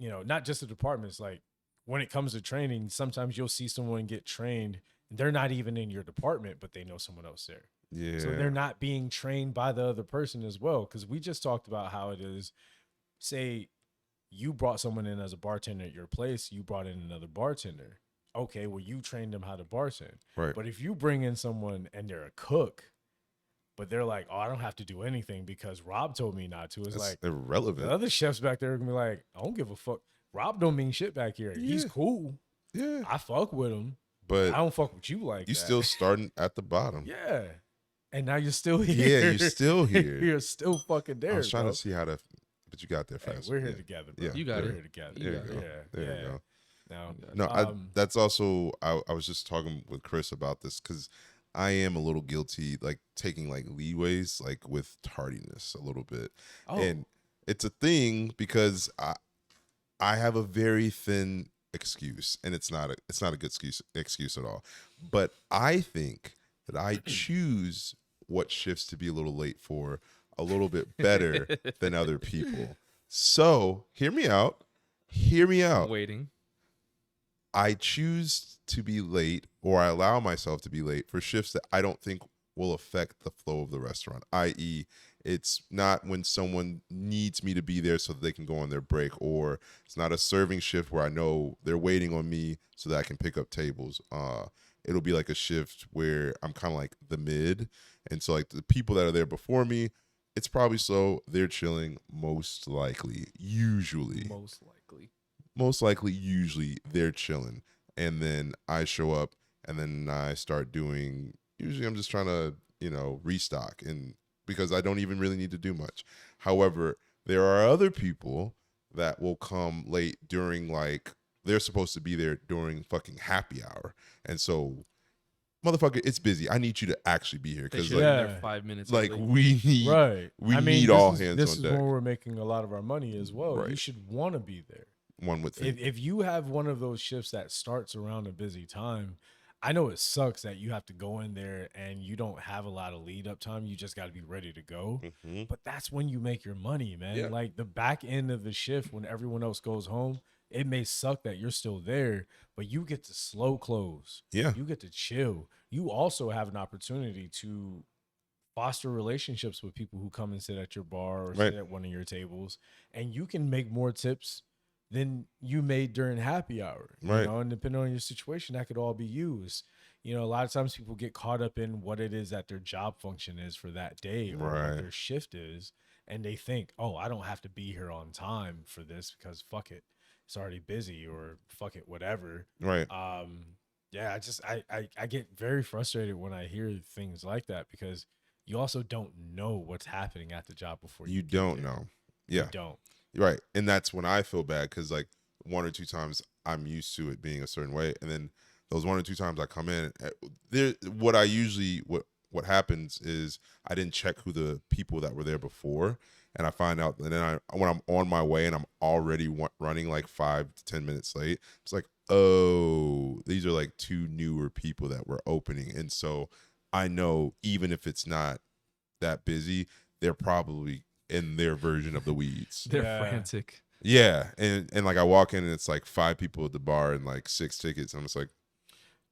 not just the departments. Like when it comes to training, sometimes you'll see someone get trained. They're not even in your department, but they know someone else there. Yeah. So they're not being trained by the other person as well. Because we just talked about how it is, say you brought someone in as a bartender at your place, you brought in another bartender. Okay, well, you trained them how to bartend. Right. But if you bring in someone and they're a cook, but they're like, oh, I don't have to do anything because Rob told me not to. It's That's like irrelevant. the other chefs back there are gonna be like, I don't give a fuck. Rob don't mean shit back here. He's Yeah. cool. Yeah. I fuck with him. But I don't fuck with you like you that. still starting at the bottom. Yeah. And now you're still here. Yeah, you're still here. You're still fucking there. I was trying bro. to see how to, but you got there Hey, fast. we're here Yeah. together, bro. Yeah. You got we're it. here together. You There you got go. it. Yeah. There yeah. you go. Now, No, that's also I was just talking with Chris about this because I am a little guilty, like taking like leeways, like with tardiness a little bit. Oh. And it's a thing because I have a very thin excuse, and it's not a good excuse at all. But I think that I choose what shifts to be a little late for a little bit better than other people. So hear me out. Hear me out. Waiting. I choose to be late, or I allow myself to be late for shifts that I don't think will affect the flow of the restaurant, i.e., it's not when someone needs me to be there so that they can go on their break, or it's not a serving shift where I know they're waiting on me so that I can pick up tables. It'll be like a shift where I'm kind of like the mid, and so like the people that are there before me, it's probably slow. They're chilling, most likely, usually. Most likely, usually they're chilling. And then I show up, and then I start doing, usually I'm just trying to, restock, and because I don't even really need to do much. However, there are other people that will come late during, like, they're supposed to be there during fucking happy hour. And so, motherfucker, it's busy. I need you to actually be here. Because, like, there 5 minutes. like early. we need, Right. need all hands on deck. This is when we're making a lot of our money as well. Right. You should want to be there. One would think. If you have one of those shifts that starts around a busy time, I know it sucks that you have to go in there and you don't have a lot of lead up time. You just got to be ready to go. Mm-hmm. But that's when you make your money, man. Yeah. Like the back end of the shift when everyone else goes home, it may suck that you're still there, but you get to slow close. Yeah. You get to chill. You also have an opportunity to foster relationships with people who come and sit at your bar or sit at one of your tables, and you can make more tips than you made during happy hour. Right. You know, and depending on your situation, that could all be used. You know, a lot of times people get caught up in what it is that their job function is for that day or what their shift is. And they think, oh, I don't have to be here on time for this because fuck it, it's already busy, or fuck it, whatever. Right. Yeah, I get very frustrated when I hear things like that because you also don't know what's happening at the job before you don't know. Yeah. You don't. Right. And that's when I feel bad because, like, one or two times I'm used to it being a certain way. And then those one or two times I come in, what happens is I didn't check who the people that were there before. And I find out, and then when I'm on my way and I'm already running like 5 to 10 minutes late, it's like, oh, these are like two newer people that were opening. And so I know even if it's not that busy, they're probably in their version of the weeds. They're frantic. Yeah. And like I walk in and it's like 5 people at the bar and like 6 tickets. I'm just like,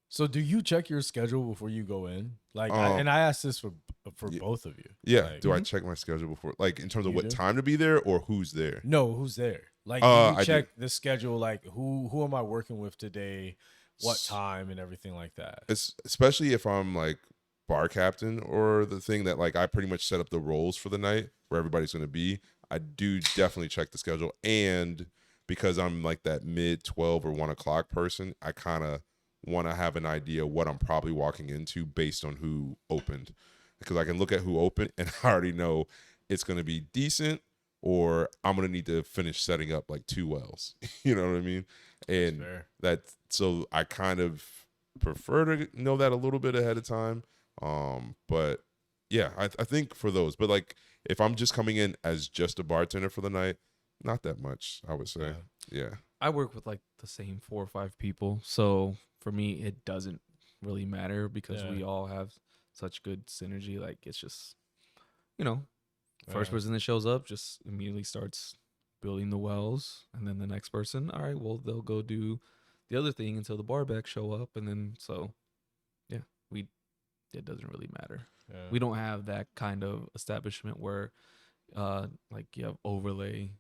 so do you check your schedule before you go in? Like, I asked this for both of you. Yeah. Like, do I check my schedule before, like in terms of You what do? time to be there or who's there? No, who's there? Like, I you check do. the schedule, like who am I working with today, what time, and everything like that. Especially if I'm like bar captain or the thing that like I pretty much set up the roles for the night where everybody's going to be. I do definitely check the schedule, and because I'm like that mid 12 or 1 o'clock person, I kind of want to have an idea what I'm probably walking into based on who opened, because I can look at who opened and I already know it's going to be decent or I'm going to need to finish setting up like 2 wells. You know what I mean? And so I kind of prefer to know that a little bit ahead of time. But yeah, I think for those, but like if I'm just coming in as just a bartender for the night, not that much, I would say. Yeah. I work with like the same 4 or 5 people, so for me it doesn't really matter because we all have such good synergy. Like it's just, first person that shows up just immediately starts building the wells, and then the next person, all right, well they'll go do the other thing until the barback show up, and then so yeah, it doesn't really matter. We don't have that kind of establishment where like you have overlaying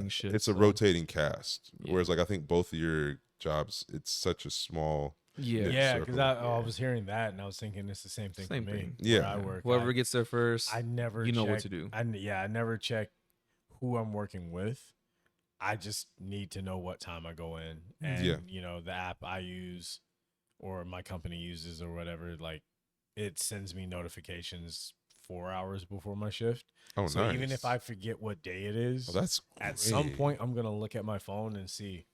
shit. It's a rotating cast. Whereas like I think both of your jobs, it's such a small because I was hearing that and I was thinking it's the same thing for me. Yeah, where I work. Whoever gets there first, I never know check, what to do. I never check who I'm working with. I just need to know what time I go in, and the app I use or my company uses or whatever, like it sends me notifications 4 hours before my shift. Oh, so nice. even if I forget what day it is, that's at some point I'm gonna look at my phone and see,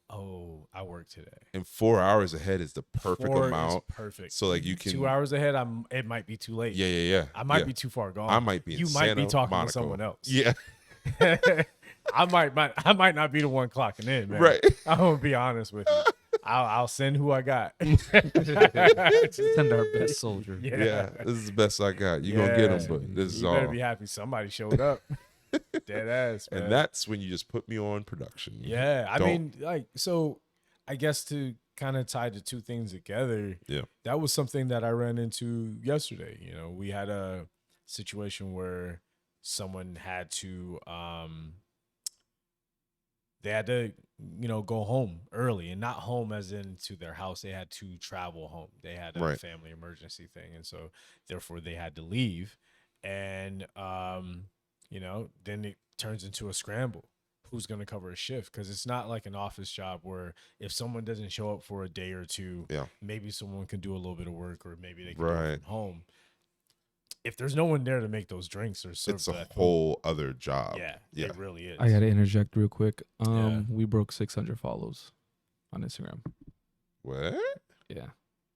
Oh, I work today. And 4 hours ahead is the perfect 4 is amount. perfect. So like you can 2 hours ahead, it might be too late. Yeah. I might yeah. be too far gone. I might be in You might be Santa talking Monaco. to someone else. Yeah. I might not be the one clocking in, man. Right. I'm gonna be honest with you. I'll send who I got. Send our best soldier. Yeah. This is the best I got. You gonna get them, but this is you all. better be happy somebody showed up. Dead ass, man. And that's when you just put me on production. Yeah, I Don't- mean, like, so I guess to kind of tie the two things together, Yeah. that was something that I ran into yesterday. You know, we had a situation where someone had to, they had to, go home early, and not home as in to their house. They had to travel home. They had a Right. family emergency thing, and so therefore they had to leave. And then it turns into a scramble. Who's going to cover a shift? Because it's not like an office job where if someone doesn't show up for a day or two, maybe someone can do a little bit of work, or maybe they can do it from home. If there's no one there to make those drinks or serve It's a that whole other job. food, Yeah. it really is. I got to interject real quick. Yeah. We broke 600 follows on Instagram. What? Yeah.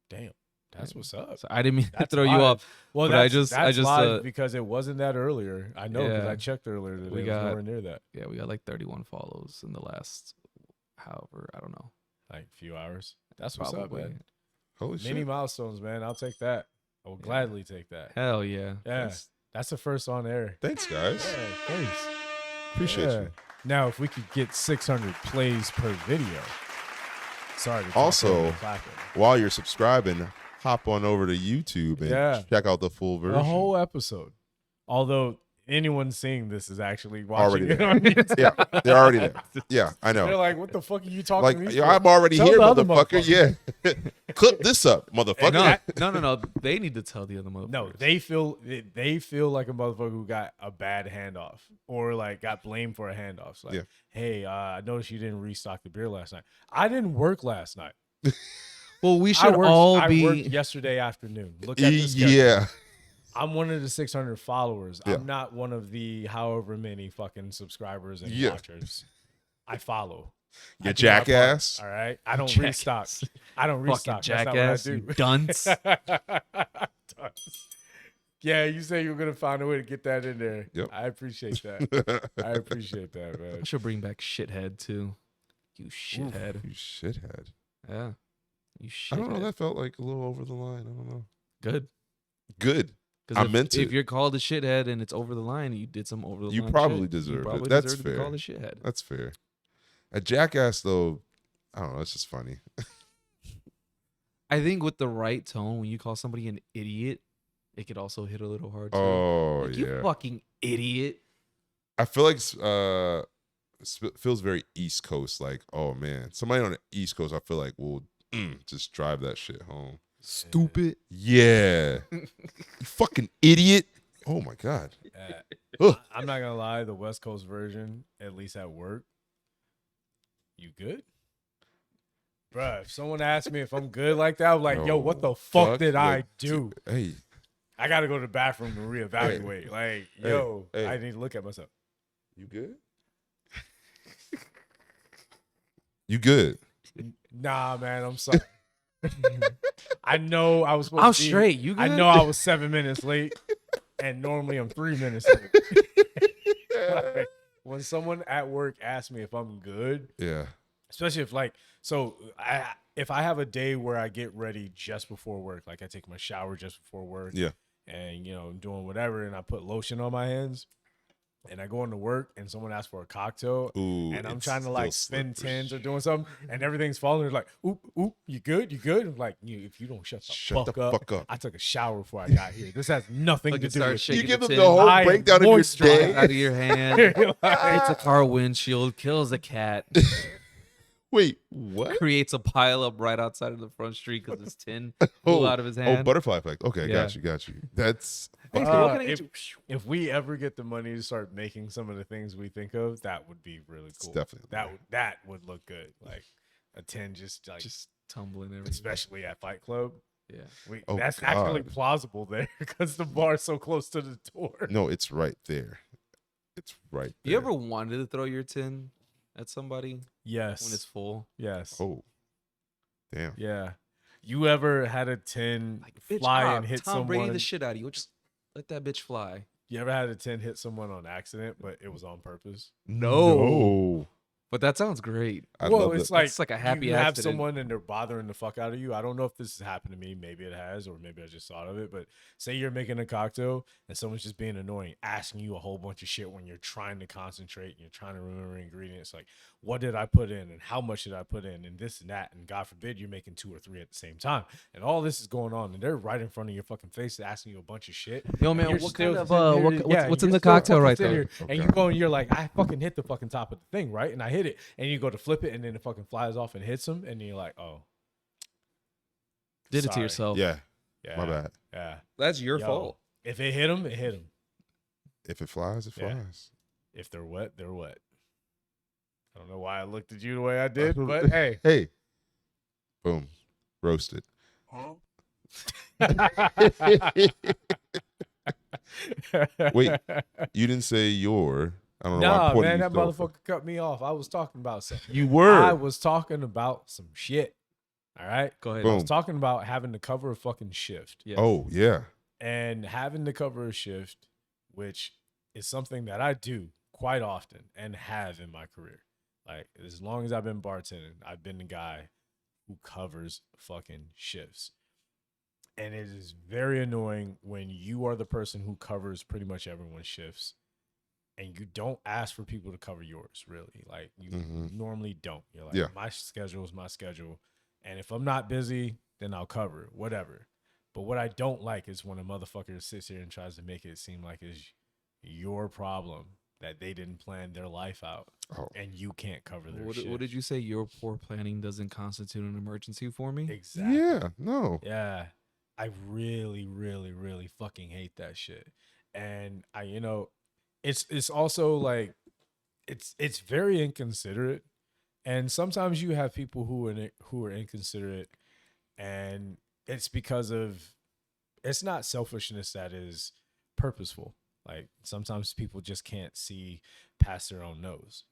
Damn, that's what's up. So I didn't mean to That's throw you live. off. Well, but I that's just live because it wasn't that earlier. I know because Yeah. I checked earlier today. We It was got- nowhere near that. Yeah, we got like 31 follows in the last, however, I don't know. Like a few hours. That's what's up, Probably. man. Holy shit. Many milestones, man. I'll take that. I will gladly take that. Hell yeah. Yeah. That's the first on air. Thanks, guys. Yeah, thanks. Appreciate Yeah. you. Now, if we could get 600 plays per video. Sorry. To talk Also, over the clapping. While you're subscribing, hop on over to YouTube and Yeah. check out the full version. The whole episode. Although anyone seeing this is actually watching Already it there. on YouTube. Yeah, they're already there. Yeah, I They're know. like, what the fuck are you talking Like, to me yo, for? I'm already Tell here, the other motherfucker. Yeah. Clip this up, motherfucker. No. They need to tell the other motherfuckers. No, they feel like a motherfucker who got a bad handoff or like got blamed for a handoff. It's like, Yeah. hey, I noticed you didn't restock the beer last night. I didn't work last night. Well, we I should worked, all I be. worked yesterday afternoon. Look at this. Yeah. I'm one of the 600 followers. Yeah. I'm not one of the however many fucking subscribers and Yeah. watchers. I follow. You I do my part, jackass. all right. I don't Jackass. restock. I don't Fucking restock. jackass, That's not you what I do. dunce. Dunce. Yeah, you say you're gonna find a way to get that in there. Yep. I appreciate that. I appreciate that, I man. should bring back shithead too. You shithead. You shithead. Yeah. You shithead. I don't know. That felt like a little over the line. I don't know. Good. Good. Because I meant if to. you're called a shithead and it's over the line, you did some over the You line. probably shit, deserve you it. probably That's deserve to be fair. called a shithead. That's fair. A jackass, though, I don't know. It's just funny. I think with the right tone, when you call somebody an idiot, it could also hit a little hard too. Oh, Like, yeah. you fucking idiot. I feel like feels very East Coast. Like, oh, man. Somebody on the East Coast, I feel like will just drive that shit home. Stupid. Yeah. You fucking idiot. Oh, my God. Ugh. I'm not gonna lie. The West Coast version, at least at work, you good? Bruh, if someone asked me if I'm good like that, I'm like, yo, what the fuck did I do? Hey, I gotta go to the bathroom to reevaluate. Like, yo, hey. I need to look at myself. you good? You good? Nah, man, I'm sorry. I know I was supposed I'm to be, straight. You good? I know I was 7 minutes late, and normally I'm 3 minutes late. Like, when someone at work asks me if I'm good, Yeah. especially if if I have a day where I get ready just before work, like I take my shower just before work, Yeah. and I'm doing whatever, and I put lotion on my hands, and I go into work, and someone asks for a cocktail, Ooh, and I'm it's trying to like still spin slippery. tens or doing something, and everything's falling. They're like, oop, oop, you good? You good? I'm like, if you don't shut the fuck up. I took a shower before I got here. This has nothing Like to it do starts with shaking You give the them tin. the whole I breakdown of your moisturize day. out of your hand. Hits a car windshield, kills a cat, Wait, what? creates a pile up right outside of the front street because his tin flew out of his hand. Oh, butterfly effect. Okay, Yeah. got you. That's Hey, okay. Steve, what can I get if we ever get the money to start making some of the things we think of, that would be really It's cool. definitely That would look good. Like a 10 just tumbling everything. especially at Fight Club. Yeah. Oh, That's actually God. plausible there because the bar's so close to the door. No, it's right there. It's right there. You ever wanted to throw your tin at somebody Yes. when it's full? Yes. Oh, damn. Yeah. You ever had a 10 Like, bitch, fly and hit Tom Brady someone? the shit out of you. Just let that bitch fly. You ever had a 10 hit someone on accident, but it was on purpose? No. But that sounds great. I Well, love it's that. like, It's like a happy you have accident. someone and they're bothering the fuck out of you. I don't know if this has happened to me. Maybe it has, or maybe I just thought of it. But say you're making a cocktail and someone's just being annoying, asking you a whole bunch of shit when you're trying to concentrate and you're trying to remember ingredients. Like, what did I put in and how much did I put in and this and that? And God forbid you're making 2 or 3 at the same time. And all this is going on and they're right in front of your fucking face asking you a bunch of shit. Yo, And man, you're what still kind of sitting here- what's in you're the still cocktail fucking right sitting there? here, and you go and you're like, I fucking hit the fucking top of the thing, right? And I hit it, and you go to flip it, and then it fucking flies off and hits him, and you're like, oh, Did it to sorry. yourself. Yeah, Yeah, my bad. Yeah, That's your Yo, fault. If it hit him, it hit him. If it flies, it Yeah. flies. If they're wet, they're wet. I don't know why I looked at you the way I did, but hey. Hey. Boom. Roasted. Wait, you didn't say your. I don't know why I'm Nah, pointing man, you that still. motherfucker cut me off. I was talking about something. You were. I was talking about some shit. All right? Go ahead. I was Boom. talking about having to cover a fucking shift. Yes. Oh, yeah. And having to cover a shift, which is something that I do quite often and have in my career. Like, as long as I've been bartending, I've been the guy who covers fucking shifts. And it is very annoying when you are the person who covers pretty much everyone's shifts and you don't ask for people to cover yours, really. Like, you normally don't. You're like, Yeah. my schedule is my schedule. And if I'm not busy, then I'll cover it, whatever. But what I don't like is when a motherfucker sits here and tries to make it seem like it's your problem that they didn't plan their life out and you can't cover their shit. What did you say? Your poor planning doesn't constitute an emergency for me? Exactly. Yeah. No. Yeah. I really, really, really fucking hate that shit. And it's also like it's very inconsiderate. And sometimes you have people who are inconsiderate, and it's because of it's not selfishness that is purposeful. Like, sometimes people just can't see past their own nose,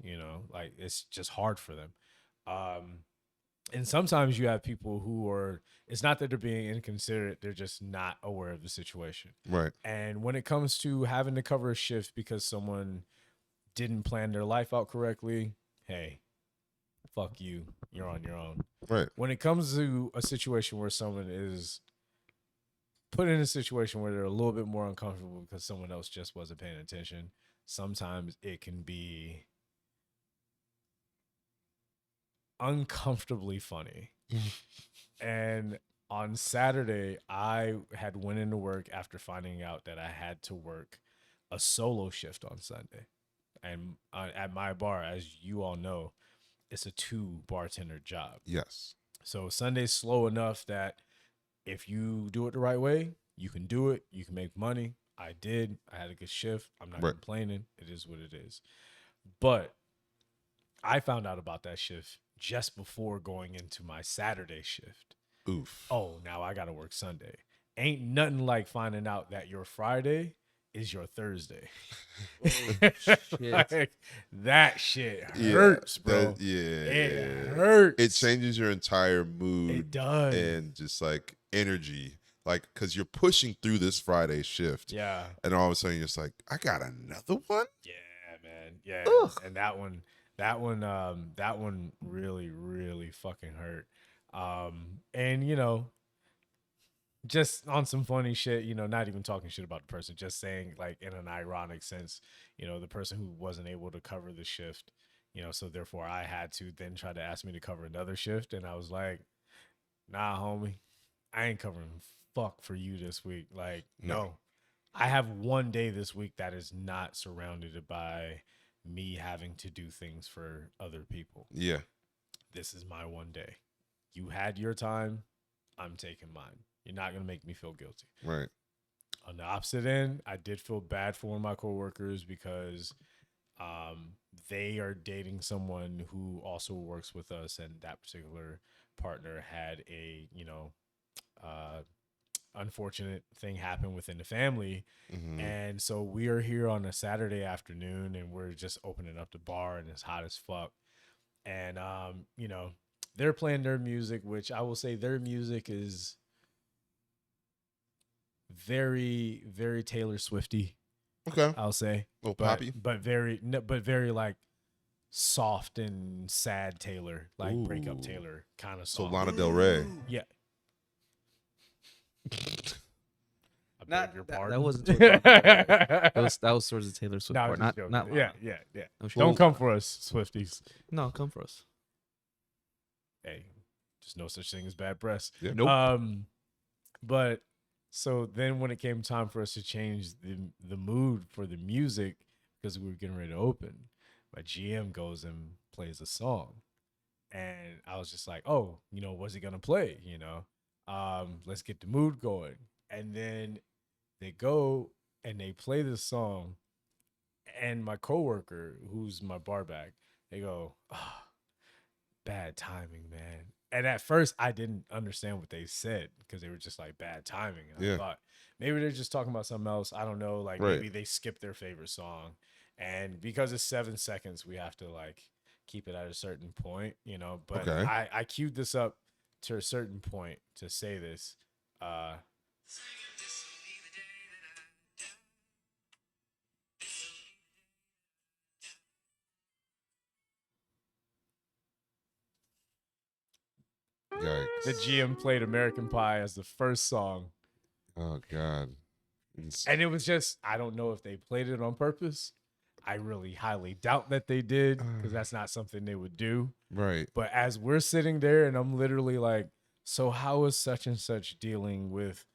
like it's just hard for them. And sometimes you have people who are, it's not that they're being inconsiderate, they're just not aware of the situation. Right. And when it comes to having to cover a shift because someone didn't plan their life out correctly, hey, fuck you. You're on your own. Right. When it comes to a situation where someone is put in a situation where they're a little bit more uncomfortable because someone else just wasn't paying attention, sometimes it can be uncomfortably funny. And on Saturday, I had went into work after finding out that I had to work a solo shift on Sunday. And at my bar, as you all know, it's a 2 bartender job. Yes. So Sunday's slow enough that if you do it the right way, you can do it. You can make money. I did. I had a good shift. I'm not complaining. It is what it is. But I found out about that shift just before going into my Saturday shift. Oof. Oh, now I got to work Sunday. Ain't nothing like finding out that your Friday is your Thursday. Shit. Like, that shit hurts, bro. It hurts. It changes your entire mood. It does. And just like energy. Like, because you're pushing through this Friday shift. Yeah. And all of a sudden you're just like, I got another one? Yeah, man. Yeah. Ugh. And that one really, really fucking hurt. And just on some funny shit, not even talking shit about the person, just saying, like, in an ironic sense, the person who wasn't able to cover the shift, so therefore I had to then try to ask me to cover another shift. And I was like, nah, homie, I ain't covering fuck for you this week. Like, no. I have one day this week that is not surrounded by me having to do things for other people. Yeah. This is my one day. You had your time. I'm taking mine. You're not going to make me feel guilty. Right. On the opposite end, I did feel bad for one of my coworkers because they are dating someone who also works with us, and that particular partner had a, unfortunate thing happen within the family. Mm-hmm. And so we are here on a Saturday afternoon and we're just opening up the bar and it's hot as fuck. and they're playing their music, which I will say their music is very, very Taylor Swifty. Okay. I'll say, Little poppy. but very like soft and sad Taylor, like breakup Ooh. Taylor kind of So song. Lana Del Rey. Yeah. I Not beg your that pardon. wasn't towards that was towards the Taylor Swift Nah, I part. was just Not joking. Lana. Yeah. No, she Don't was- come for us, Swifties. No, come for us. Hey, just no such thing as bad press. Yeah. Nope. But so then when it came time for us to change the mood for the music, because we were getting ready to open, my GM goes and plays a song. And I was just like, oh, what's he gonna play? Let's get the mood going. And then they go and they play this song. And my coworker, who's my bar back, they go, oh, bad timing, man. And at first, I didn't understand what they said because they were just like bad timing. And Yeah. I thought maybe they're just talking about something else. I don't know. Like Right. maybe they skipped their favorite song. And because it's 7 seconds, we have to like keep it at a certain point, But Okay. I queued this up to a certain point to say this. Yikes. The GM played American Pie as the first song. Oh God. It's- And it was just, I don't know if they played it on purpose. I really highly doubt that they did because that's not something they would do. right. But as we're sitting there and I'm literally like, so how is such and such dealing with,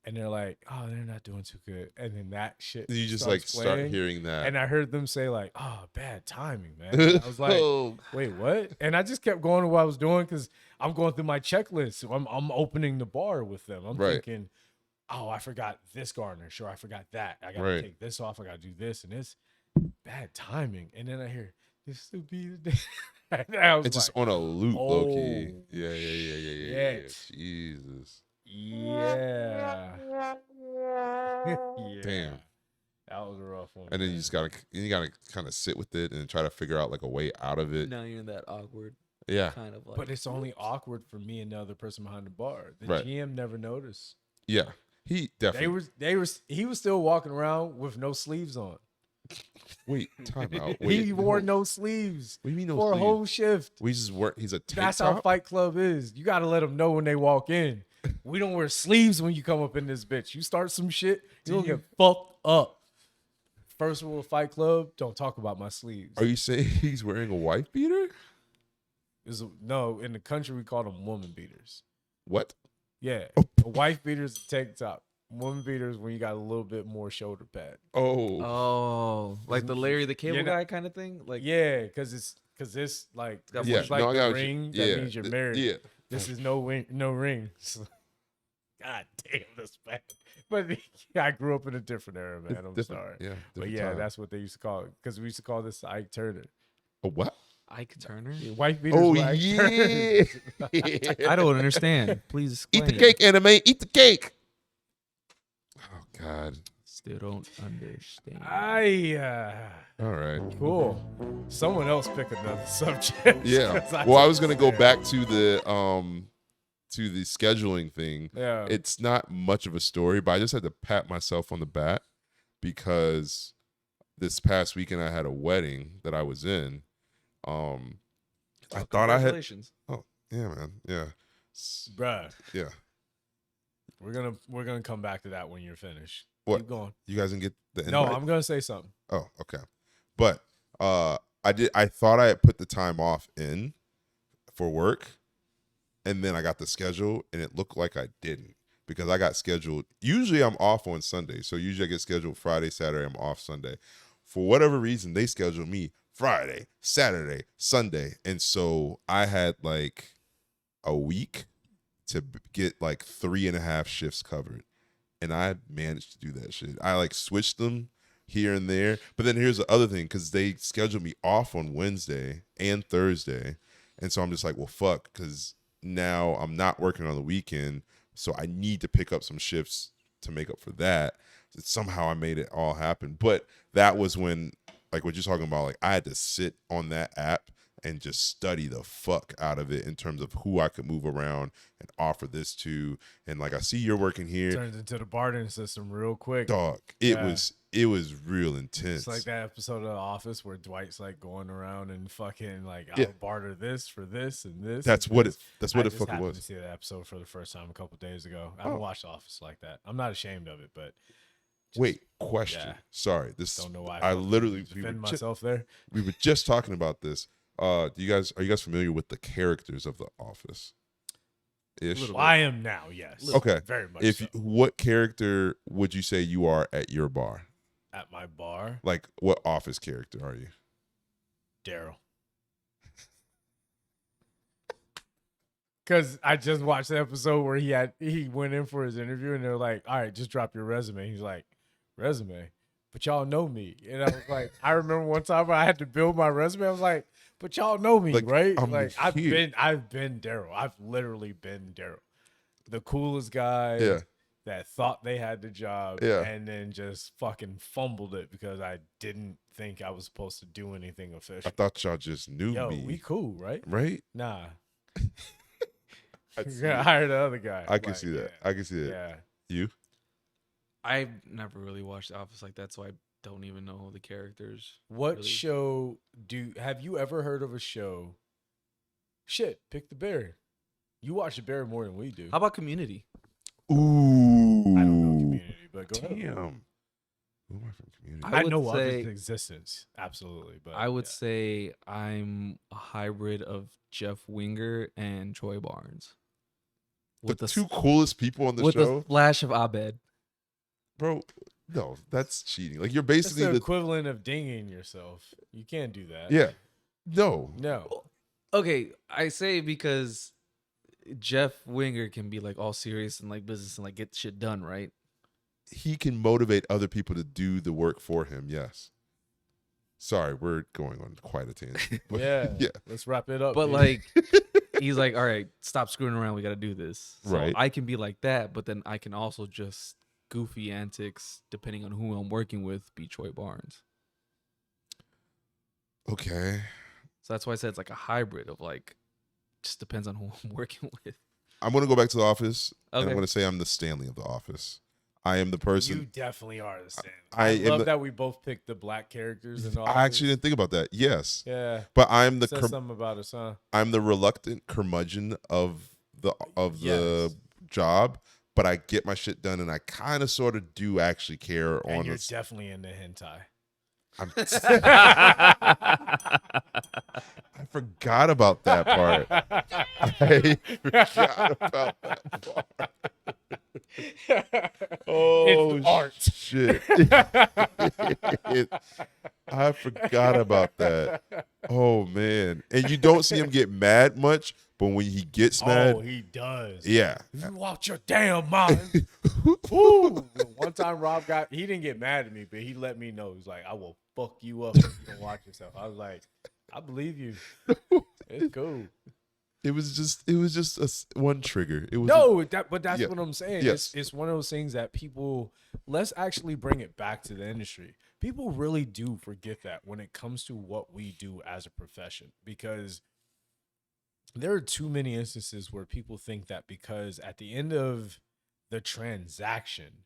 and they're like, oh, they're not doing too good. And then that shit. You just starts like start playing, hearing that. And I heard them say like, oh, bad timing, man. And I was like, Oh, wait, what? And I just kept going to what I was doing because I'm going through my checklist. So I'm opening the bar with them. I'm Right. thinking, oh, I forgot this garnish, or I forgot that. I gotta Right. take this off. I gotta do this and this. Bad timing. And then I hear this will be the day. And I was it's just like, on a loop, low key. oh, Yeah. shit. Jesus. yeah. Yeah. Damn. That was a rough one. And then man. you gotta kind of sit with it and try to figure out like a way out of it. Now you're in that awkward Yeah. kind of like. But it's only awkward for me and the other person behind the bar. The Right. GM never noticed. Yeah. He definitely. He was still walking around with no sleeves on. Wait, time out. Wait, He wore no sleeves What do you mean no for a sleeve? whole shift. We just work. He's a tank That's how top? Fight Club is. You got to let them know when they walk in. We don't wear sleeves when you come up in this bitch. You start some shit, you're going to get fucked up. First rule of Fight Club, don't talk about my sleeves. Are you saying he's wearing a wife beater? No, in the country, we call them woman beaters. What? Yeah. A wife beater is a tank top. Woman beaters when you got a little bit more shoulder pad. Oh. Oh, like the Larry the Cable You're not- Guy kind of thing. Like Yeah, because this like got this more- is like no, I got the what you- ring. yeah, That means you're married. Yeah. This is no rings. God damn, that's bad. But I grew up in a different era, man. I'm Different- sorry. Yeah. But different yeah, time. that's what they used to call it. Because we used to call this Ike Turner. A what? Ike Turner. White beaters Oh were Ike yeah. I don't understand. Please Eat explain. the cake, anime. Eat the cake. Oh God. Still don't understand. All right. Cool. Someone else pick another subject. Yeah. 'Cause Well, I was gonna go understand. back to the scheduling thing. Yeah. It's not much of a story, but I just had to pat myself on the back because this past weekend I had a wedding that I was in. I thought I had. Congratulations. Oh yeah, man. Yeah. Bruh, Yeah. we're gonna come back to that when you're finished. What? Keep going. You guys didn't get the invite? No, I'm gonna say something. Oh, okay. But I thought I had put the time off in for work, and then I got the schedule and it looked like I didn't because I got scheduled. Usually I'm off on Sunday. So usually I get scheduled Friday, Saturday, I'm off Sunday. For whatever reason, they scheduled me Friday, Saturday, Sunday. And so I had like a week to get like 3.5 shifts covered. And I managed to do that shit. I like switched them here and there. But then here's the other thing, because they scheduled me off on Wednesday and Thursday. And so I'm just like, well, fuck, because now I'm not working on the weekend. So I need to pick up some shifts to make up for that. Somehow I made it all happen. But that was when, like what you're talking about, like I had to sit on that app and just study the fuck out of it in terms of who I could move around and offer this to. And like, I see you're working here. Turns into the bartering system real quick. Dog, it was real intense. It's like that episode of The Office where Dwight's like going around and fucking like, Yeah. I'll barter this for this and this. That's and what this. it. That's what I it just fucking happened was. to see that episode for the first time a couple days ago. I haven't watched The Office like that. I'm not ashamed of it, but Wait, question. yeah. Sorry, this. Don't know why. I literally defend myself there. We were just talking about this. Are you guys familiar with the characters of The Office? Ish. Well, I am now. Yes. Okay. Very much. If so. what character would you say you are at your bar? At my bar, Like, what Office character are you? Daryl. Because I just watched the episode where he went in for his interview and they're like, all right, just drop your resume. He's like, resume? But y'all know me. And I was like, I remember one time I had to build my resume. I was like, but y'all know me, Like, right? I'm Like here. I've been Daryl. I've literally been Daryl. The coolest guy Yeah. that thought they had the job Yeah. and then just fucking fumbled it because I didn't think I was supposed to do anything I official. thought y'all just knew Yo, me. we cool, right? Right? Nah. I see Yeah, it. hire the other guy. I can Like, see that. yeah. I can see that. Yeah. You? I've never really watched The Office like that, so I don't even know the characters. What really. show have you ever heard of a show? Shit, pick the bear. You watch the bear more than we do. How about Community? Ooh. I don't know Community, but go ahead. Damn. Who am I from Community? I I would know of say- its existence, absolutely. But I would yeah. say I'm a hybrid of Jeff Winger and Troy Barnes. The the two coolest people on the with show? a splash of Abed. Bro, no, that's cheating. Like, you're It's basically the the. equivalent of dinging yourself. You can't do that. Yeah. No. No. Okay, I say because Jeff Winger can be like all serious and like business and like get shit done, right? He can motivate other people to do the work for him. Yes. Sorry, we're going on quite a tangent. But Yeah. Yeah. Let's wrap it up. But dude. like he's like, all right, stop screwing around. We got to do this. So Right. I can be like that, but then I can also just goofy antics, depending on who I'm working with, be Troy Barnes. Okay. So that's why I said it's like a hybrid of like, just depends on who I'm working with. I'm going to go back to The Office. And Okay. I'm going to say I'm the Stanley of The Office. I am the person. you definitely are the same. I I am love the- that we both picked the black characters in the I actually didn't think about that. Yes. Yeah. But I'm the Says something about us, huh? I'm the reluctant curmudgeon of the Yes. job, but I get my shit done, and I kind of sort of do actually care And on you're this. definitely into hentai. I forgot about that part. I forgot about that part. Oh, It's art. shit. I forgot about that. Oh, man. And you don't see him get mad much, but when he gets mad, Oh, he does. yeah. You out your damn mind. Ooh. One time Rob he didn't get mad at me, but he let me know. He's like, I will fuck you up if you don't watch yourself. I was like, I believe you. It's cool. It was just one trigger. It was But that's Yeah. what I'm saying. Yes. It's one of those things that people, let's actually bring it back to the industry. People really do forget that when it comes to what we do as a profession, because there are too many instances where people think that because at the end of the transaction,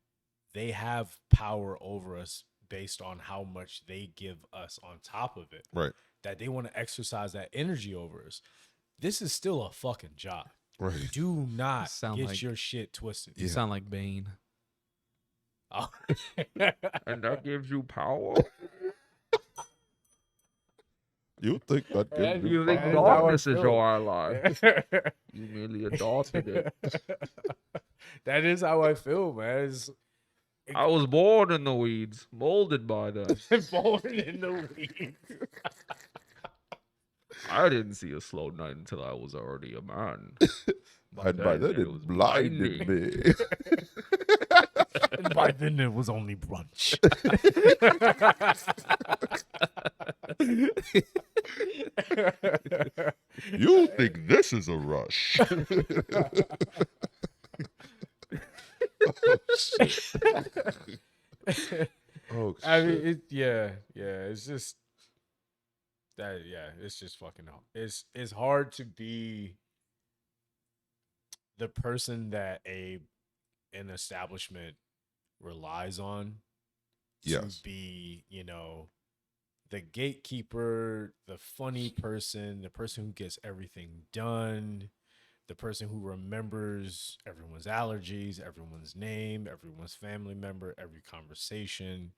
they have power over us based on how much they give us on top of it. right. That they want to exercise that energy over us. This is still a fucking job. Right. Do not Sound get like- your shit twisted. You sound like Bane. Oh. And that gives you power. You think that gives You you think power? darkness is your ally. You merely adopted it. That is how I feel, man. It's I was born in the weeds, molded by them. born in the weeds. I didn't see a slow night until I was already a man. And by then it was blinded me. And by then it was only brunch. You think this is a rush? Oh, shit. Oh, I mean, shit. yeah. It's just it's just fucking hard. It's hard to be the person that an establishment relies on to Yes. be, the gatekeeper, the funny person, the person who gets everything done, the person who remembers everyone's allergies, everyone's name, everyone's family member, every conversation.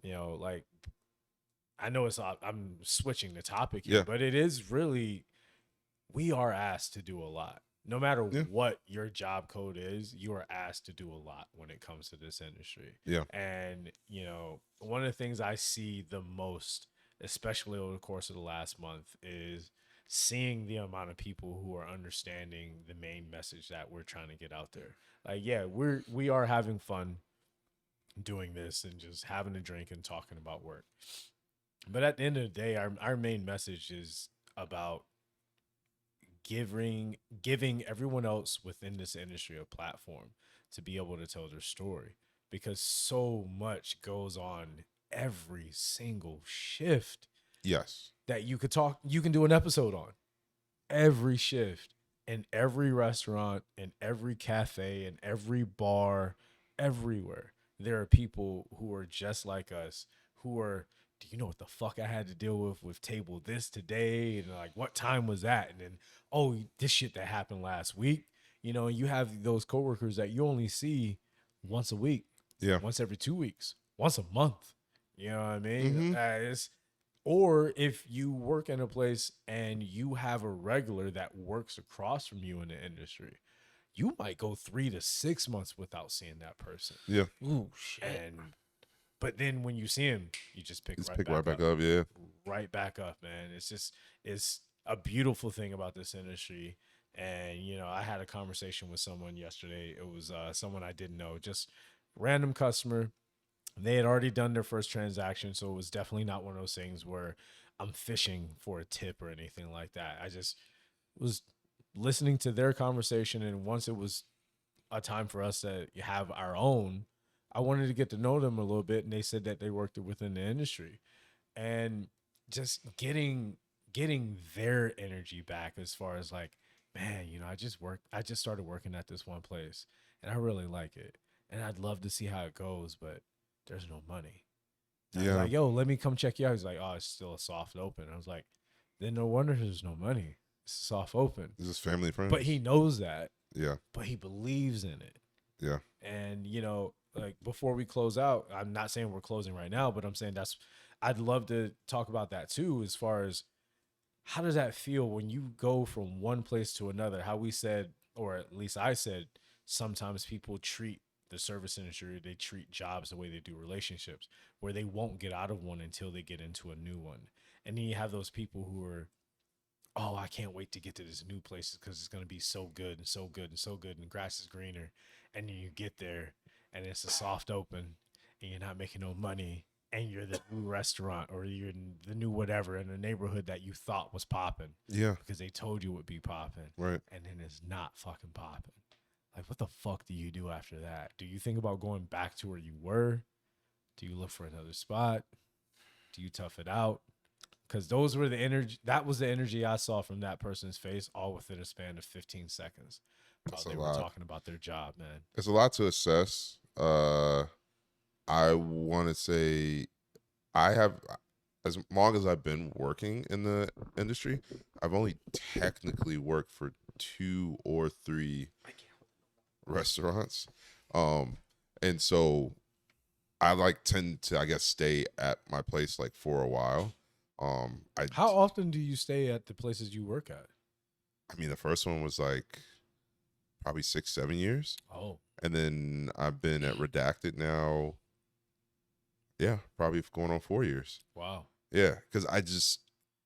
Like, I know I'm switching the topic here, Yeah. but it is really, we are asked to do a lot. No matter Yeah. what your job code is, you are asked to do a lot when it comes to this industry. Yeah. And, one of the things I see the most, especially over the course of the last month, is seeing the amount of people who are understanding the main message that we're trying to get out there. Like, yeah, we are having fun doing this and just having a drink and talking about work. But at the end of the day, our main message is about giving everyone else within this industry a platform to be able to tell their story, because so much goes on every single shift Yes. that you can do an episode on. Every shift, in every restaurant, in every cafe, in every bar, everywhere, there are people who are just like us, who are, do you know what the fuck I had to deal with table this today? And like, what time was that? And then, oh, this shit that happened last week. You have those coworkers that you only see once a week, Yeah. once every 2 weeks, once a month. You know what I mean? Mhm. Or if you work in a place and you have a regular that works across from you in the industry, you might go 3 to 6 months without seeing that person. Yeah. Ooh, shit. But then when you see him, you just pick Just right pick back right back up. up. Yeah. Right back up, man. It's a beautiful thing about this industry. And I had a conversation with someone yesterday. It was someone I didn't know, just random customer. They had already done their first transaction, so it was definitely not one of those things where I'm fishing for a tip or anything like that. I just was listening to their conversation, and once it was a time for us to have our own, I wanted to get to know them a little bit, and they said that they worked within the industry, and just getting their energy back as far as like, man, I just started working at this one place, and I really like it, and I'd love to see how it goes, but there's no money. And I was Yeah. like, yo, let me come check you out. He's like, oh, it's still a soft open. I was like, then no wonder there's no money. It's a soft open. Is this family friends? But he knows that, Yeah. but he believes in it. Yeah. And, like before we close out, I'm not saying we're closing right now, but I'm saying I'd love to talk about that too, as far as how does that feel when you go from one place to another? How we said, or at least I said, sometimes people treat the service industry, they treat jobs the way they do relationships, where they won't get out of one until they get into a new one. And then you have those people who are, oh, I can't wait to get to this new place because it's going to be so good and so good and so good, and the grass is greener. And then you get there and it's a soft open and you're not making no money, and you're the new restaurant or you're the new whatever in a neighborhood that you thought was popping Yeah. because they told you it would be popping. Right. And then it's not fucking popping. Like, what the fuck do you do after that? Do you think about going back to where you were? Do you look for another spot? Do you tough it out? Because those were the energy. That was the energy I saw from that person's face, all within a span of 15 seconds. That's While a they were lot. talking about their job, man. It's a lot to assess. I want to say I have, as long as I've been working in the industry, I've only technically worked for 2 or 3 restaurants. And so I tend to, I guess, stay at my place for a while. How often do you stay at the places you work at? I mean, the first one was probably 6-7 years. Oh, And then I've been at Redacted now. Yeah, probably going on 4 years. wow. Yeah, because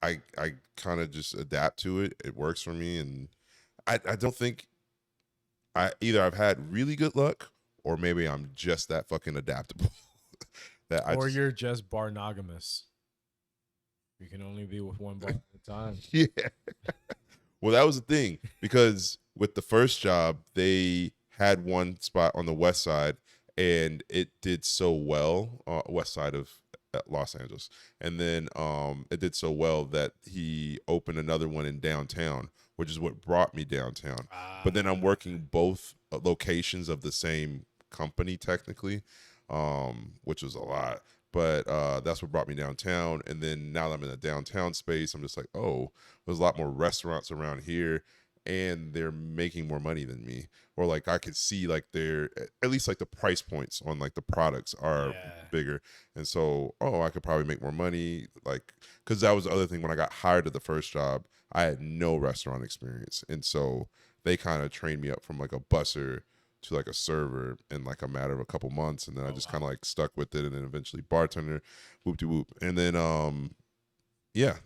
I kind of just adapt to it. It works for me, and I don't think I've had really good luck, or maybe I'm just that fucking adaptable. You're just barnogamous. You can only be with one bar at a time. Yeah. Well, that was the thing, because with the first job, they had one spot on the west side, and it did so well, west side of Los Angeles. And then it did so well that he opened another one in downtown, which is what brought me downtown. But then I'm working both locations of the same company technically, which was a lot. But that's what brought me downtown. And then now that I'm in a downtown space, I'm just like, oh, there's a lot more restaurants around here, and they're making more money than me. Or like I could see like they're at least like the price points on like the products are bigger. And so, I could probably make more money. Like, because that was the other thing when I got hired at the first job, I had no restaurant experience. And so they kind of trained me up from like a busser to like a server in like a matter of a couple months. And then I just kind of like stuck with it, and then eventually bartender, whoop-de-whoop. And then, and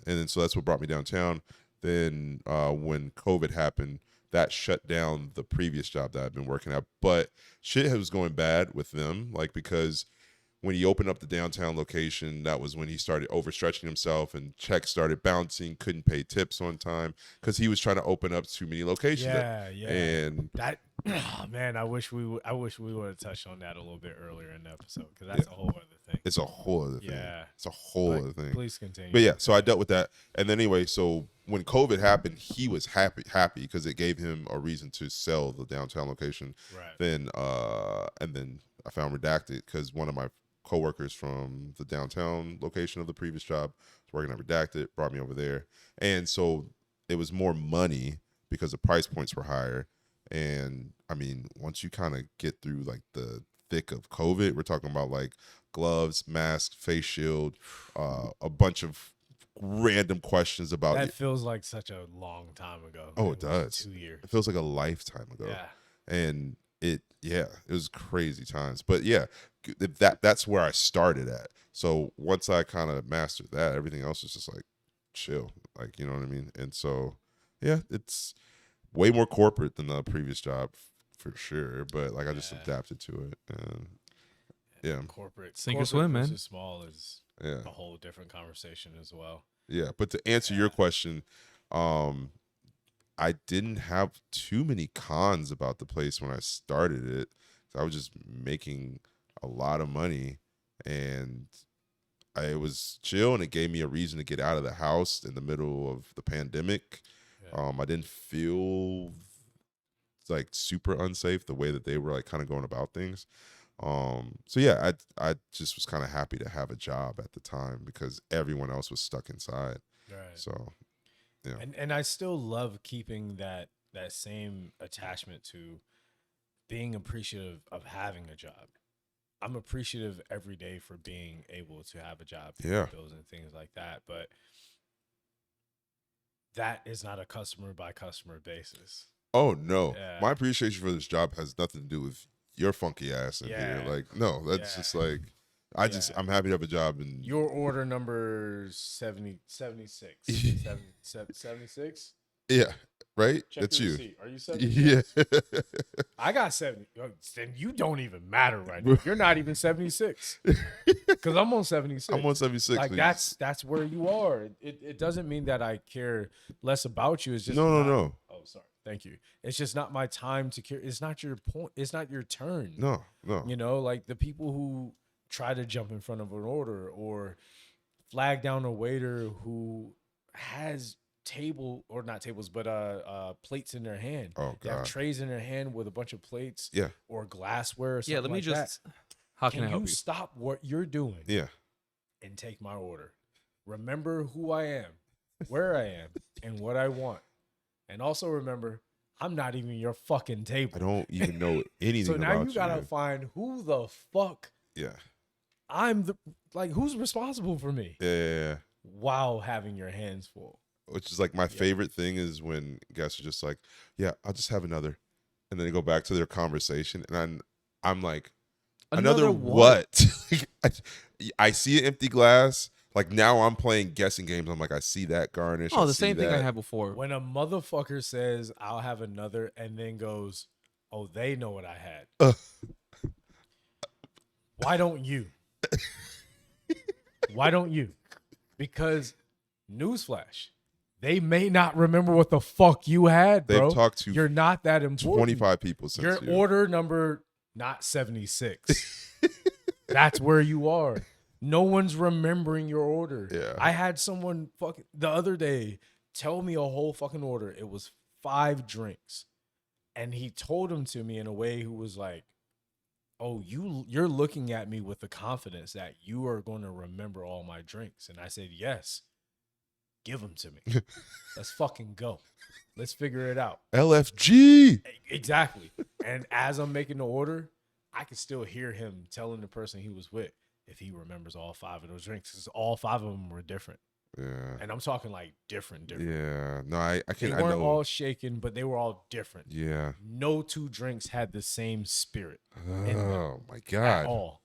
then so that's what brought me downtown. Then when COVID happened, that shut down the previous job that I'd been working at. But shit was going bad with them, like, because when he opened up the downtown location, that was when he started overstretching himself, and checks started bouncing, couldn't pay tips on time because he was trying to open up too many locations. And that, man, I wish we would have touched on that a little bit earlier in the episode, because that's a whole other thing. It's a whole other thing. It's a whole other thing. Please continue. But yeah, so I dealt with that. And then anyway, so when COVID happened, he was happy because it gave him a reason to sell the downtown location. Right. Then and then I found Redacted because one of my coworkers from the downtown location of the previous job was working at Redacted, brought me over there. And so it was more money because the price points were higher. And I mean, once you kind of get through like the thick of COVID, we're talking about like gloves, mask, face shield, a bunch of random questions about that. Feels like such a long time ago. Oh, it does. 2 years. It feels like a lifetime ago. Yeah. And it was crazy times. But yeah, that's where I started at. So once I kind of mastered that, everything else is just like chill, like, you know what I mean? And so yeah, it's way more corporate than the previous job for sure, but like I just adapted to it. And yeah, corporate sink or swim, man. Small is a whole different conversation as well. Yeah, but to answer your question, I didn't have too many cons about the place when I started it. I was just making a lot of money, and it was chill, and it gave me a reason to get out of the house in the middle of the pandemic. I didn't feel like super unsafe the way that they were like kind of going about things. So yeah, I just was kind of happy to have a job at the time because everyone else was stuck inside. Right. So yeah. And I still love keeping that same attachment to being appreciative of having a job. I'm appreciative every day for being able to have a job, pay bills and things like that. But that is not a customer by customer basis. Oh no. My appreciation for this job has nothing to do with your funky ass in here. Like, no, that's just like, I'm happy to have a job. And your order number 76. 76? Yeah, right? Check that's your you. Receipt. Are you 76? Yeah. I got 70. Then you don't even matter right now. You're not even 76. Because I'm on 76. I'm on 76. Like, that's where you are. It doesn't mean that I care less about you. It's just no. Oh, sorry. Thank you. It's just not my time to care. It's not your point. It's not your turn. No. You know, like the people who try to jump in front of an order or flag down a waiter who has plates in their hand. Oh, God. They have trays in their hand with a bunch of plates or glassware or something. Yeah, let me like just that. How can I help you? Stop what you're doing? Yeah. And take my order. Remember who I am, where I am, and what I want. And also remember, I'm not even your fucking table. I don't even know anything about you. So now you gotta find who the fuck who's responsible for me. Yeah. While having your hands full. Which is like my favorite thing is when guests are just like, yeah, I'll just have another. And then they go back to their conversation. And I'm like, another what? I see an empty glass. Like now I'm playing guessing games. I'm like, I see that garnish. Oh, the same thing I had before. When a motherfucker says, I'll have another, and then goes, oh, they know what I had. Why don't you? Why don't you? Because, newsflash, they may not remember what the fuck you had, bro. They've talked to You're not that important. 25 people since your order number, not 76. That's where you are. No one's remembering your order. Yeah. I had someone fucking the other day tell me a whole fucking order. It was 5 drinks. And he told them to me in a way who was like, oh, you're looking at me with the confidence that you are going to remember all my drinks. And I said, yes, give them to me. Let's fucking go. Let's figure it out. LFG. Exactly. And as I'm making the order, I can still hear him telling the person he was with if he remembers all 5 of those drinks, because all 5 of them were different. Yeah. And I'm talking like different. Yeah. No, I They can't. I weren't know. all shaken, but they were all different. Yeah. No 2 drinks had the same spirit. Oh my At God. all.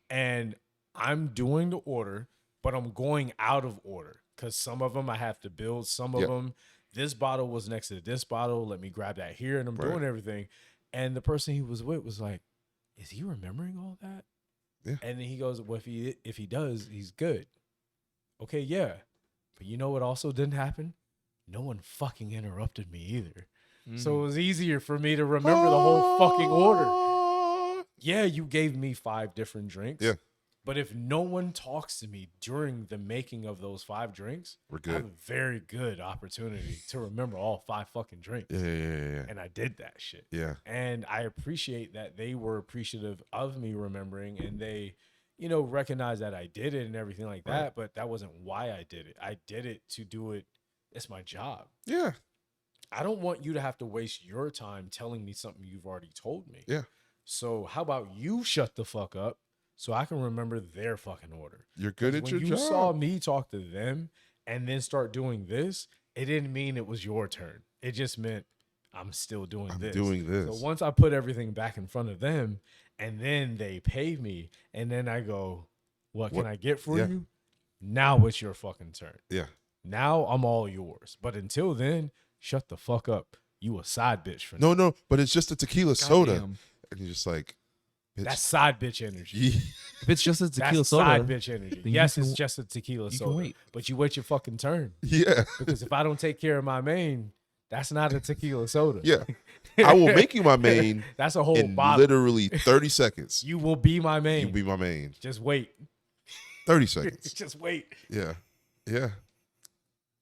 And I'm doing the order, but I'm going out of order because some of them I have to build. Some of them, this bottle was next to this bottle. Let me grab that here, and I'm doing everything. And the person he was with was like, "Is he remembering all that?" Yeah. And then he goes, "Well, if he does, he's good." Okay, yeah. But you know what also didn't happen? No one fucking interrupted me either. So it was easier for me to remember the whole fucking order. Yeah, you gave me 5 different drinks. Yeah. But if no one talks to me during the making of those 5 drinks, We're I have good. a very good opportunity to remember all 5 fucking drinks. Yeah. And I did that shit. Yeah. And I appreciate that they were appreciative of me remembering, and they, recognize that I did it and everything like that. But that wasn't why I did it. I did it to do it. It's my job. Yeah. I don't want you to have to waste your time telling me something you've already told me. Yeah. So how about you shut the fuck up so I can remember their fucking order? You're good at your When job. you saw me talk to them and then start doing this, it didn't mean it was your turn. It just meant I'm still doing this. doing this. So once I put everything back in front of them and then they pay me and then I go, what can I get for you? Now it's your fucking turn. Yeah. Now I'm all yours. But until then, shut the fuck up. You a side bitch for No, but it's just a tequila soda. Goddamn. And you're just like, bitch. That's side bitch energy. Yeah. If it's just a tequila That's soda, side bitch energy. then Yes, you it's can- just a tequila you can soda. wait. But you wait your fucking turn. Yeah. Because if I don't take care of my main, that's not a tequila soda. Yeah. I will make you my main That's a whole in bottle. literally 30 seconds. You will be my main. You be my main. Just wait. 30 seconds. Just wait. Yeah. Yeah.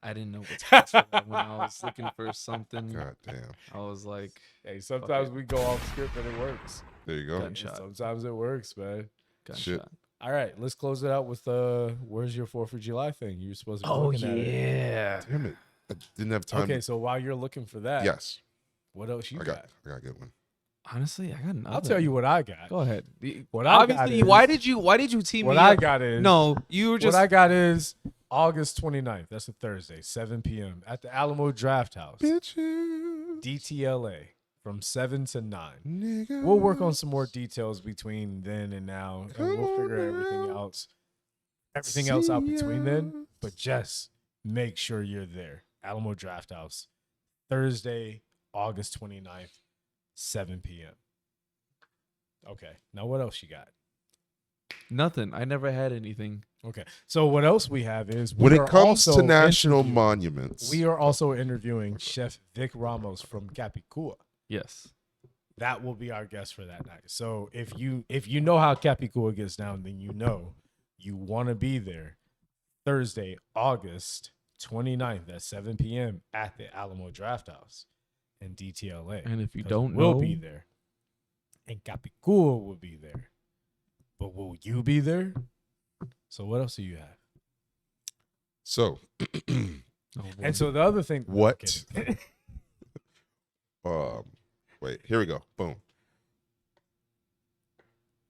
I didn't know what to ask for that when I was looking for something. God damn. I was like, Hey, sometimes we go off script and it works. There you go. Gunshot. Sometimes it works, man. gunshot. All right, let's close it out with where's your 4th of July thing? You were supposed to be Oh looking at it. yeah. Damn it. I didn't have time. Okay, so while you're looking for that, Yes. what else you I got? got a good one. Honestly, I got nothing. I'll tell you what I got. Go ahead. What I got Obviously, is- why did you team What me I up? got is No, you were just what I got is August 29th. That's a Thursday, 7 p.m. at the Alamo Draft House, Bitches. DTLA, from 7 to 9. Nigga. We'll work on some more details between then and now, and we'll figure everything else out between then. But just make sure you're there. Alamo Draft House, Thursday, August 29th, 7 p.m. Okay, now what else you got? nothing. I never had anything. Okay, so what else we have is When we it are comes also to national interviewing- monuments, we are also interviewing Chef Vic Ramos from Capicua. Yes. That will be our guest for that night. So if you know how Capicua gets down, then you know you want to be there Thursday, August 29th at 7 p.m. at the Alamo Draft House in DTLA. And if you 'Cause don't we'll know, be there. And Capicua will be there. But will you be there? So what else do you have? so oh, boy. And so the other thing. What? Okay. wait, here we go. Boom.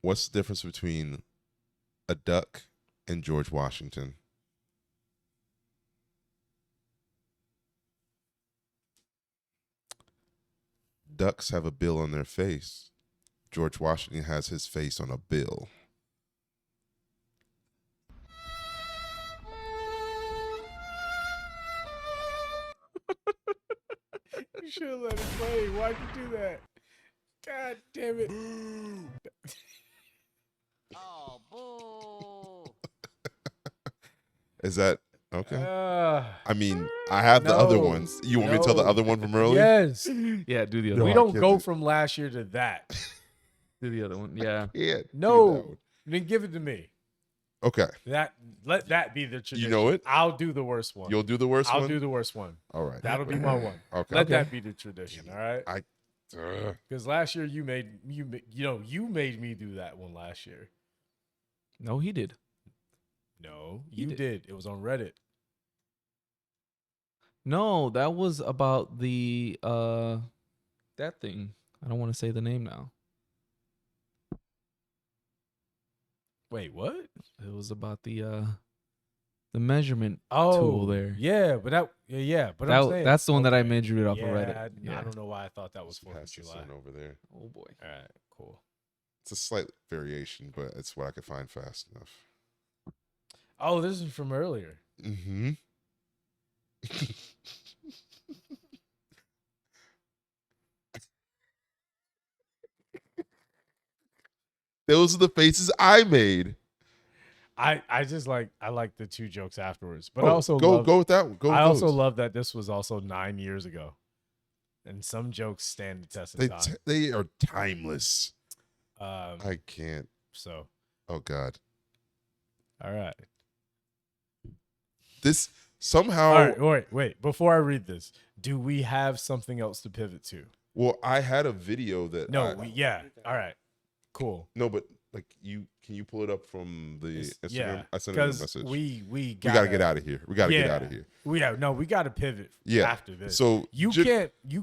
What's the difference between a duck and George Washington? Ducks have a bill on their face. George Washington has his face on a bill. You should have let it play. Why'd you do that? God damn it. Oh, boo. Is that okay? I mean, I have the no, other ones. You want me to tell the no. other one from earlier? Yes. yeah, do the other No, We one. don't can't go do- from last year to that. Do the other one. Yeah. Yeah. No. Then give it to me. Okay. Let that be the tradition. You know it? I'll do the worst one. You'll do the worst one? I'll do the worst one. All right. That'll be my one. Okay. Let that be the tradition. All right. I Because last year you made me do that one last year. No, he did. No, He you did. did. It was on Reddit. No, that was about the that thing. I don't want to say the name now. Wait, what? It was about the measurement Oh, tool there. Yeah, but I'm saying That's the one that I okay. measured it off Yeah, of Reddit. I don't know why I thought that was 4th of pass this July. one over there. Oh boy. All right, cool. It's a slight variation, but it's what I could find fast enough. Oh, this is from earlier. Mm-hmm. Those are the faces I made. I like the 2 jokes afterwards, but Oh, I also go with that one. Go with I also those. love that this was also 9 years ago, and some jokes stand the test of time. They are timeless. Um, I can't. so Oh God. all right, This somehow. all right, wait. Before I read this, do we have something else to pivot to? Well, I had a video that. No, all right, cool. No, but like can you pull it up from the Instagram? Yeah, I sent it a because message. we gotta get out of here. We gotta get out of here. We got to pivot. Yeah. After this, So you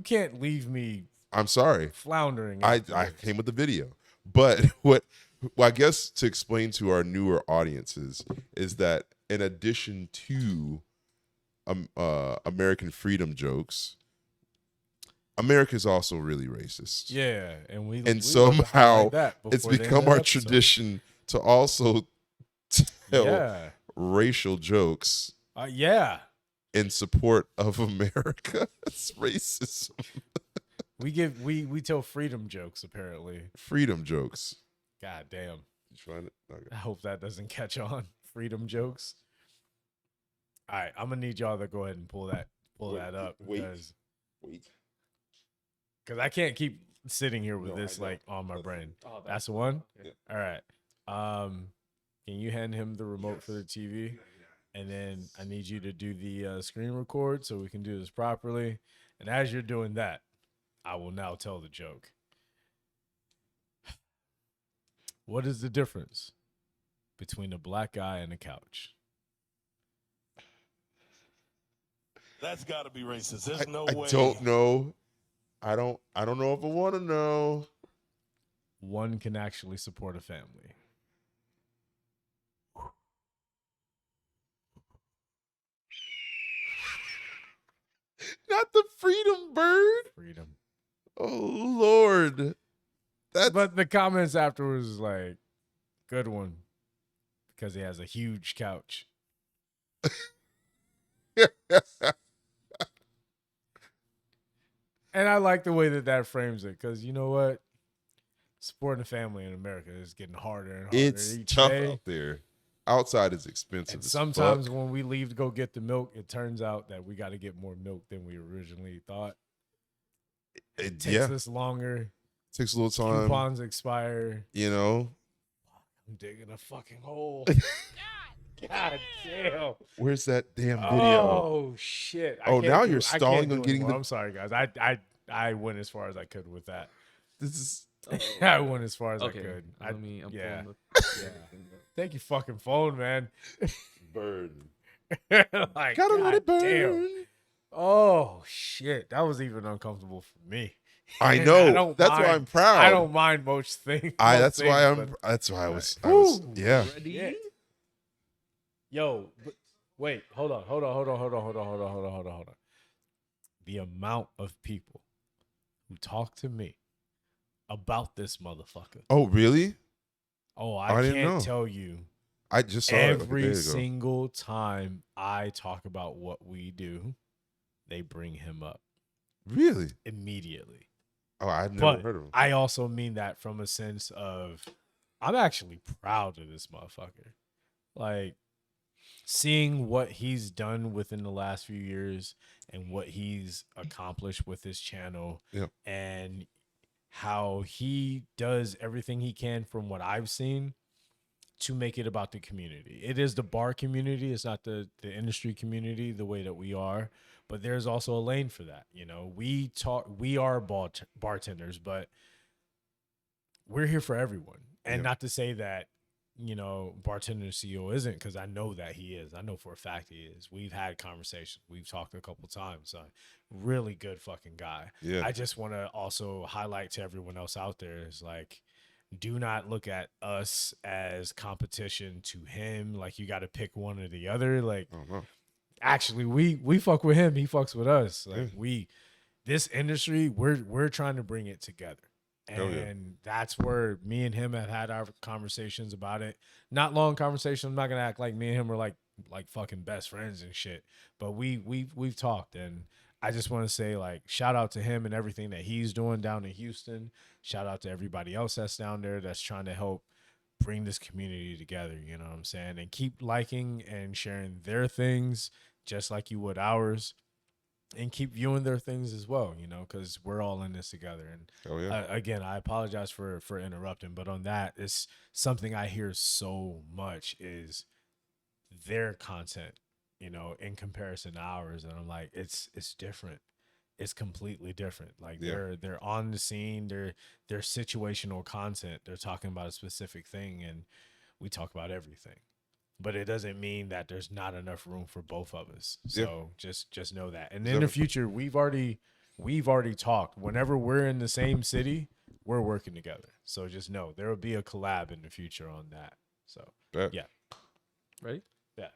can't leave me I'm sorry. floundering. I after this. came with the video, but well, I guess to explain to our newer audiences is that in addition to American freedom jokes, America is also really racist. Yeah, and we And love to somehow highlight that it's before the end become of the our episode. tradition to also tell Yeah, racial jokes yeah. in support of America's racism. We tell freedom jokes apparently. Freedom jokes. God damn. You find it? Okay. I hope that doesn't catch on. Freedom jokes. All right, I'm gonna need y'all to go ahead and pull that up because I can't keep sitting here with this like on my brain. That's the one. Yeah. All right. Can you hand him the remote for the TV? And then I need you to do the screen record so we can do this properly. And as you're doing that, I will now tell the joke. What is the difference between a black guy and a couch? That's got to be racist. There's no way. I don't know. I don't know if I want to know. One can actually support a family. Not the freedom bird. Freedom. Oh Lord. But the comments afterwards is like, good one. Because he has a huge couch. And I like the way that frames it. Because you know what? Supporting a family in America is getting harder and harder It's each tough day. out there. Outside is expensive. And as sometimes fuck. when we leave to go get the milk, it turns out that we got to get more milk than we originally thought. It takes us longer. Takes a little time. Coupons expire. You know. I'm digging a fucking hole. God damn. Where's that damn video? Oh shit. Oh, now you're stalling on getting the. I'm sorry, guys. I went as far as I could with that. This is. I went as far as Okay. I could. I'm yeah. pulling Yeah. Take your fucking phone, man. Burn. Like, Gotta let it God burn. damn. Oh shit. That was even uncomfortable for me. I And know. That's why I'm proud. I don't mind most things. That's why I was. Yeah. Yeah. Yo, but wait, hold on. The amount of people who talk to me about this motherfucker. Oh, really? Oh, I didn't know. can't tell you. I just saw it like a day Every ago. single time I talk about what we do, they bring him up Really? immediately. Oh, I've never But heard of him. I also mean that from a sense of I'm actually proud of this motherfucker. Like, seeing what he's done within the last few years and what he's accomplished with his channel and how he does everything he can from what I've seen, to make it about the community. It is the bar community. It's not the industry community the way that we are, but there's also a lane for that. You know, we are bartenders, but we're here for everyone. And not to say that, you know, bartender CEO isn't, because I know that he is. I know for a fact he is. We've had conversations. We've talked a couple times. So really good fucking guy. Yeah. I just want to also highlight to everyone else out there is like, do not look at us as competition to him. Like you got to pick one or the other. Like actually we fuck with him. He fucks with us. Like this industry, we're trying to bring it together. And that's where me and him have had our conversations about it. Not long conversations. I'm not gonna act like me and him are like fucking best friends and shit. But we've talked, and I just want to say like shout out to him and everything that he's doing down in Houston. Shout out to everybody else that's down there that's trying to help bring this community together. You know what I'm saying? And keep liking and sharing their things just like you would ours. And keep viewing their things as well, you know, because we're all in this together. And again, I apologize for interrupting, but on that, it's something I hear so much is their content, you know, in comparison to ours. And I'm like, it's different. It's completely different. Like they're on the scene, they're situational content. They're talking about a specific thing, and we talk about everything. But it doesn't mean that there's not enough room for both of us. So just know that. And in the future, we've already talked. Whenever we're in the same city, we're working together. So just know there will be a collab in the future on that. So yeah. Ready? Yeah.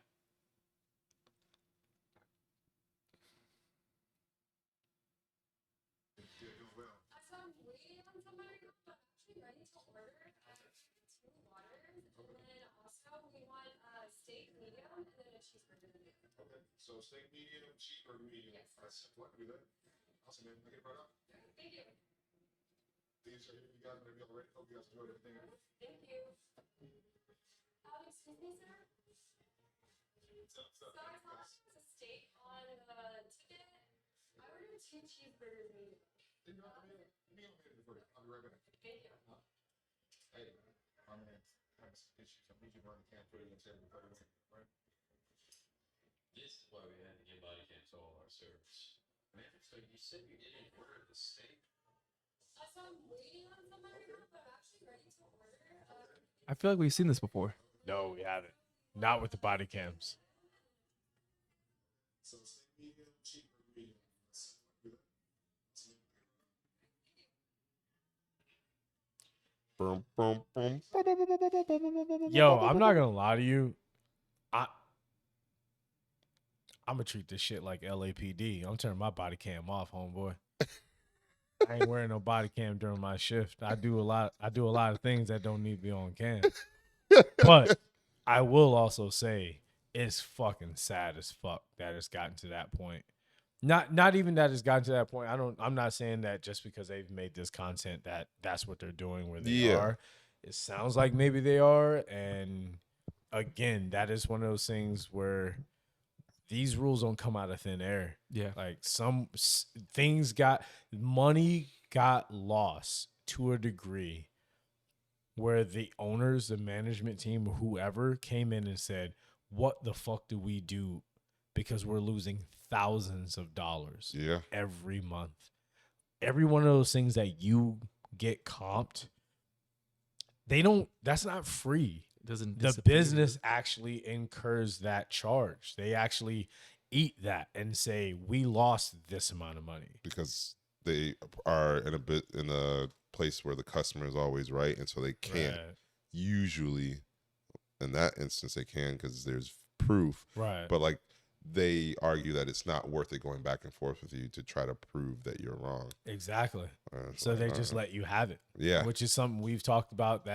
So steak medium, cheeseburger medium. Yes. That's what we do that. Awesome, man. I get it right up. Thank you. These are here. You guys are gonna be all ready. Hope you guys enjoyed everything. Thank you. Excuse me, sir. So I saw there was a steak on the ticket. I ordered 2 cheeseburgers medium. Then you have to be for you. I'll be right back. Thank you. Hey, I'm gonna have some issues. I need you to run the can for you and say everybody, right? This is why we had to get body cams to all our servers. Man, so you said you didn't order the steak? So I'm waiting on somebody now, but I'm actually ready to order. I feel like we've seen this before. No, we haven't. Not with the body cams. So steak medium, cheeseburger medium. Boom, boom, boom. Yo, I'm not gonna lie to you. I'm gonna treat this shit like LAPD. I'm turning my body cam off, homeboy. I ain't wearing no body cam during my shift. I do a lot of things that don't need to be on cam. But I will also say it's fucking sad as fuck that it's gotten to that point. Not even that it's gotten to that point. I'm not saying that just because they've made this content that's what they're doing where they are. It sounds like maybe they are, and again, that is one of those things where these rules don't come out of thin air. Yeah. Like money got lost to a degree where the owners, the management team, or whoever came in and said, what the fuck do we do? Because we're losing thousands of dollars every month. Every one of those things that you get comped, that's not free. The business actually incurs that charge. They actually eat that and say, we lost this amount of money. Because they are in a place where the customer is always right. And so they can't usually, in that instance, they can because there's proof. Right. But like they argue that it's not worth it going back and forth with you to try to prove that you're wrong. Exactly. So they just let you have it. Yeah. Which is something we've talked about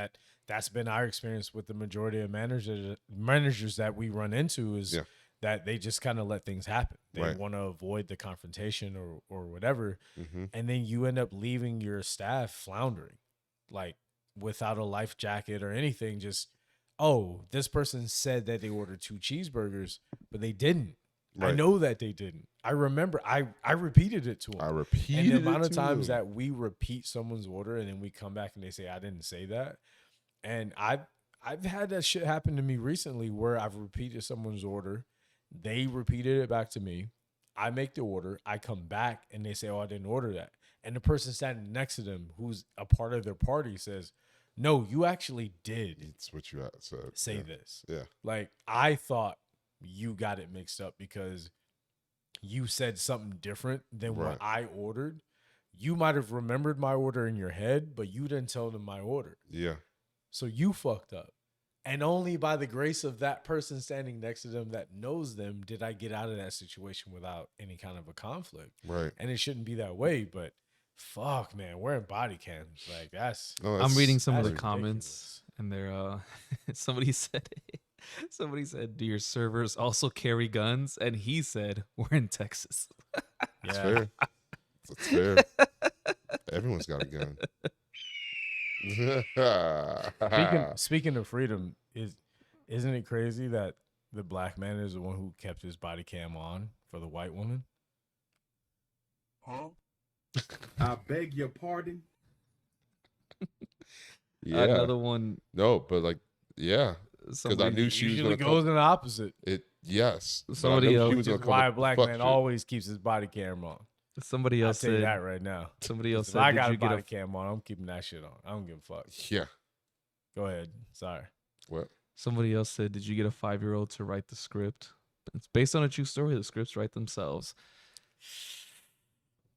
that's been our experience with the majority of managers that we run into is that they just kind of let things happen. They want to avoid the confrontation or whatever. Mm-hmm. And then you end up leaving your staff floundering, like without a life jacket or anything. Just, this person said that they ordered 2 cheeseburgers, but they didn't. Right. I know that they didn't. I remember I repeated it to them. And the amount of times that we repeat someone's order and then we come back and they say, I didn't say that. And I've had that shit happen to me recently where I've repeated someone's order. They repeated it back to me. I make the order. I come back and they say, "Oh, I didn't order that." And the person standing next to them, who's a part of their party, says, "No, you actually did It's what you said. say Yeah. this. Yeah. Like, I thought you got it mixed up because you said something different than Right. what I ordered. You might have remembered my order in your head, but you didn't tell them my order. Yeah. So you fucked up. And only by the grace of that person standing next to them that knows them did I get out of that situation without any kind of a conflict. Right. And it shouldn't be that way, but fuck, man, wearing body cams, like that's No, I'm reading some of the that's comments, and they're somebody said do your servers also carry guns? And he said, we're in Texas. It's yeah. fair. It's fair. Everyone's got a gun. Speaking of freedom, isn't it crazy that the black man is the one who kept his body cam on for the white woman? Huh? I beg your pardon? Yeah. Another one. No, but like, yeah. Because I Somebody, knew she was Usually going to goes come. in the opposite. Yes. but I Somebody knew else- she Which was is gonna come why a with black fuck man shit. always keeps his body camera on. somebody I'll else tell you said. that right now. Somebody else If said, I did got you a get body a? cam on, I'm keeping that shit on. I don't give a fuck. Yeah. Go ahead. Sorry. What? Somebody else said, did you get a 5-year-old to write the script? It's based on a true story. The scripts write themselves.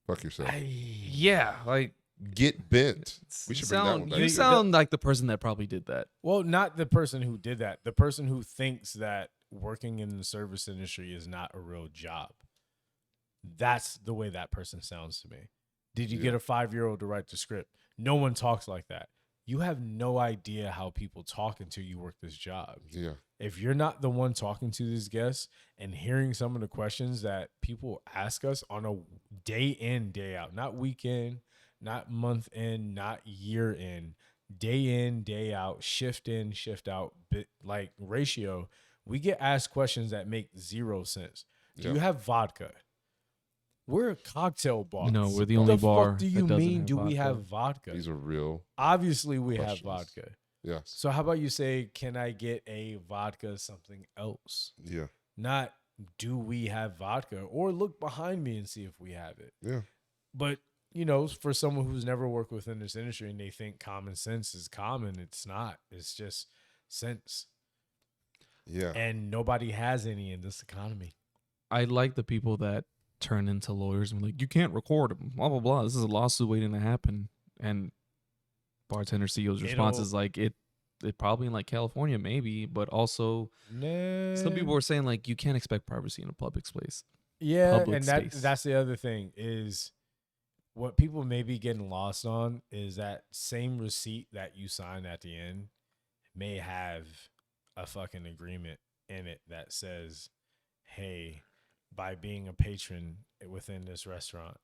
Fuck yourself. Yeah, like Get bent. We should bring that one back. You too. sound like the person that probably did that. Well, not the person who did that. The person who thinks that working in the service industry is not a real job. That's the way that person sounds to me. Did you get a 5-year-old to write the script? No one talks like that. You have no idea how people talk until you work this job. Yeah. If you're not the one talking to these guests and hearing some of the questions that people ask us on a day in, day out, not weekend, not month in, not year in, day out, shift in, shift out, bit like ratio, we get asked questions that make zero sense. Do you have vodka? We're a cocktail bar. No, we're the What only the bar fuck do that you doesn't mean? have Do we vodka. have vodka? These are real. Obviously, we have questions. vodka. Yes. So how about you say, can I get a vodka something else? Yeah. Not do we have vodka, or look behind me and see if we have it. Yeah. But, you know, for someone who's never worked within this industry and they think common sense is common, it's not. It's just sense. Yeah. And nobody has any in this economy. I like the people that turn into lawyers and be like, you can't record them, blah, blah, blah. This is a lawsuit waiting to happen. And bartender CEO's response is like, it probably in like California, maybe, but also some people were saying like, you can't expect privacy in a public space. Yeah, public and space. that's the other thing is what people may be getting lost on is that same receipt that you sign at the end may have a fucking agreement in it that says, hey, by being a patron within this restaurant,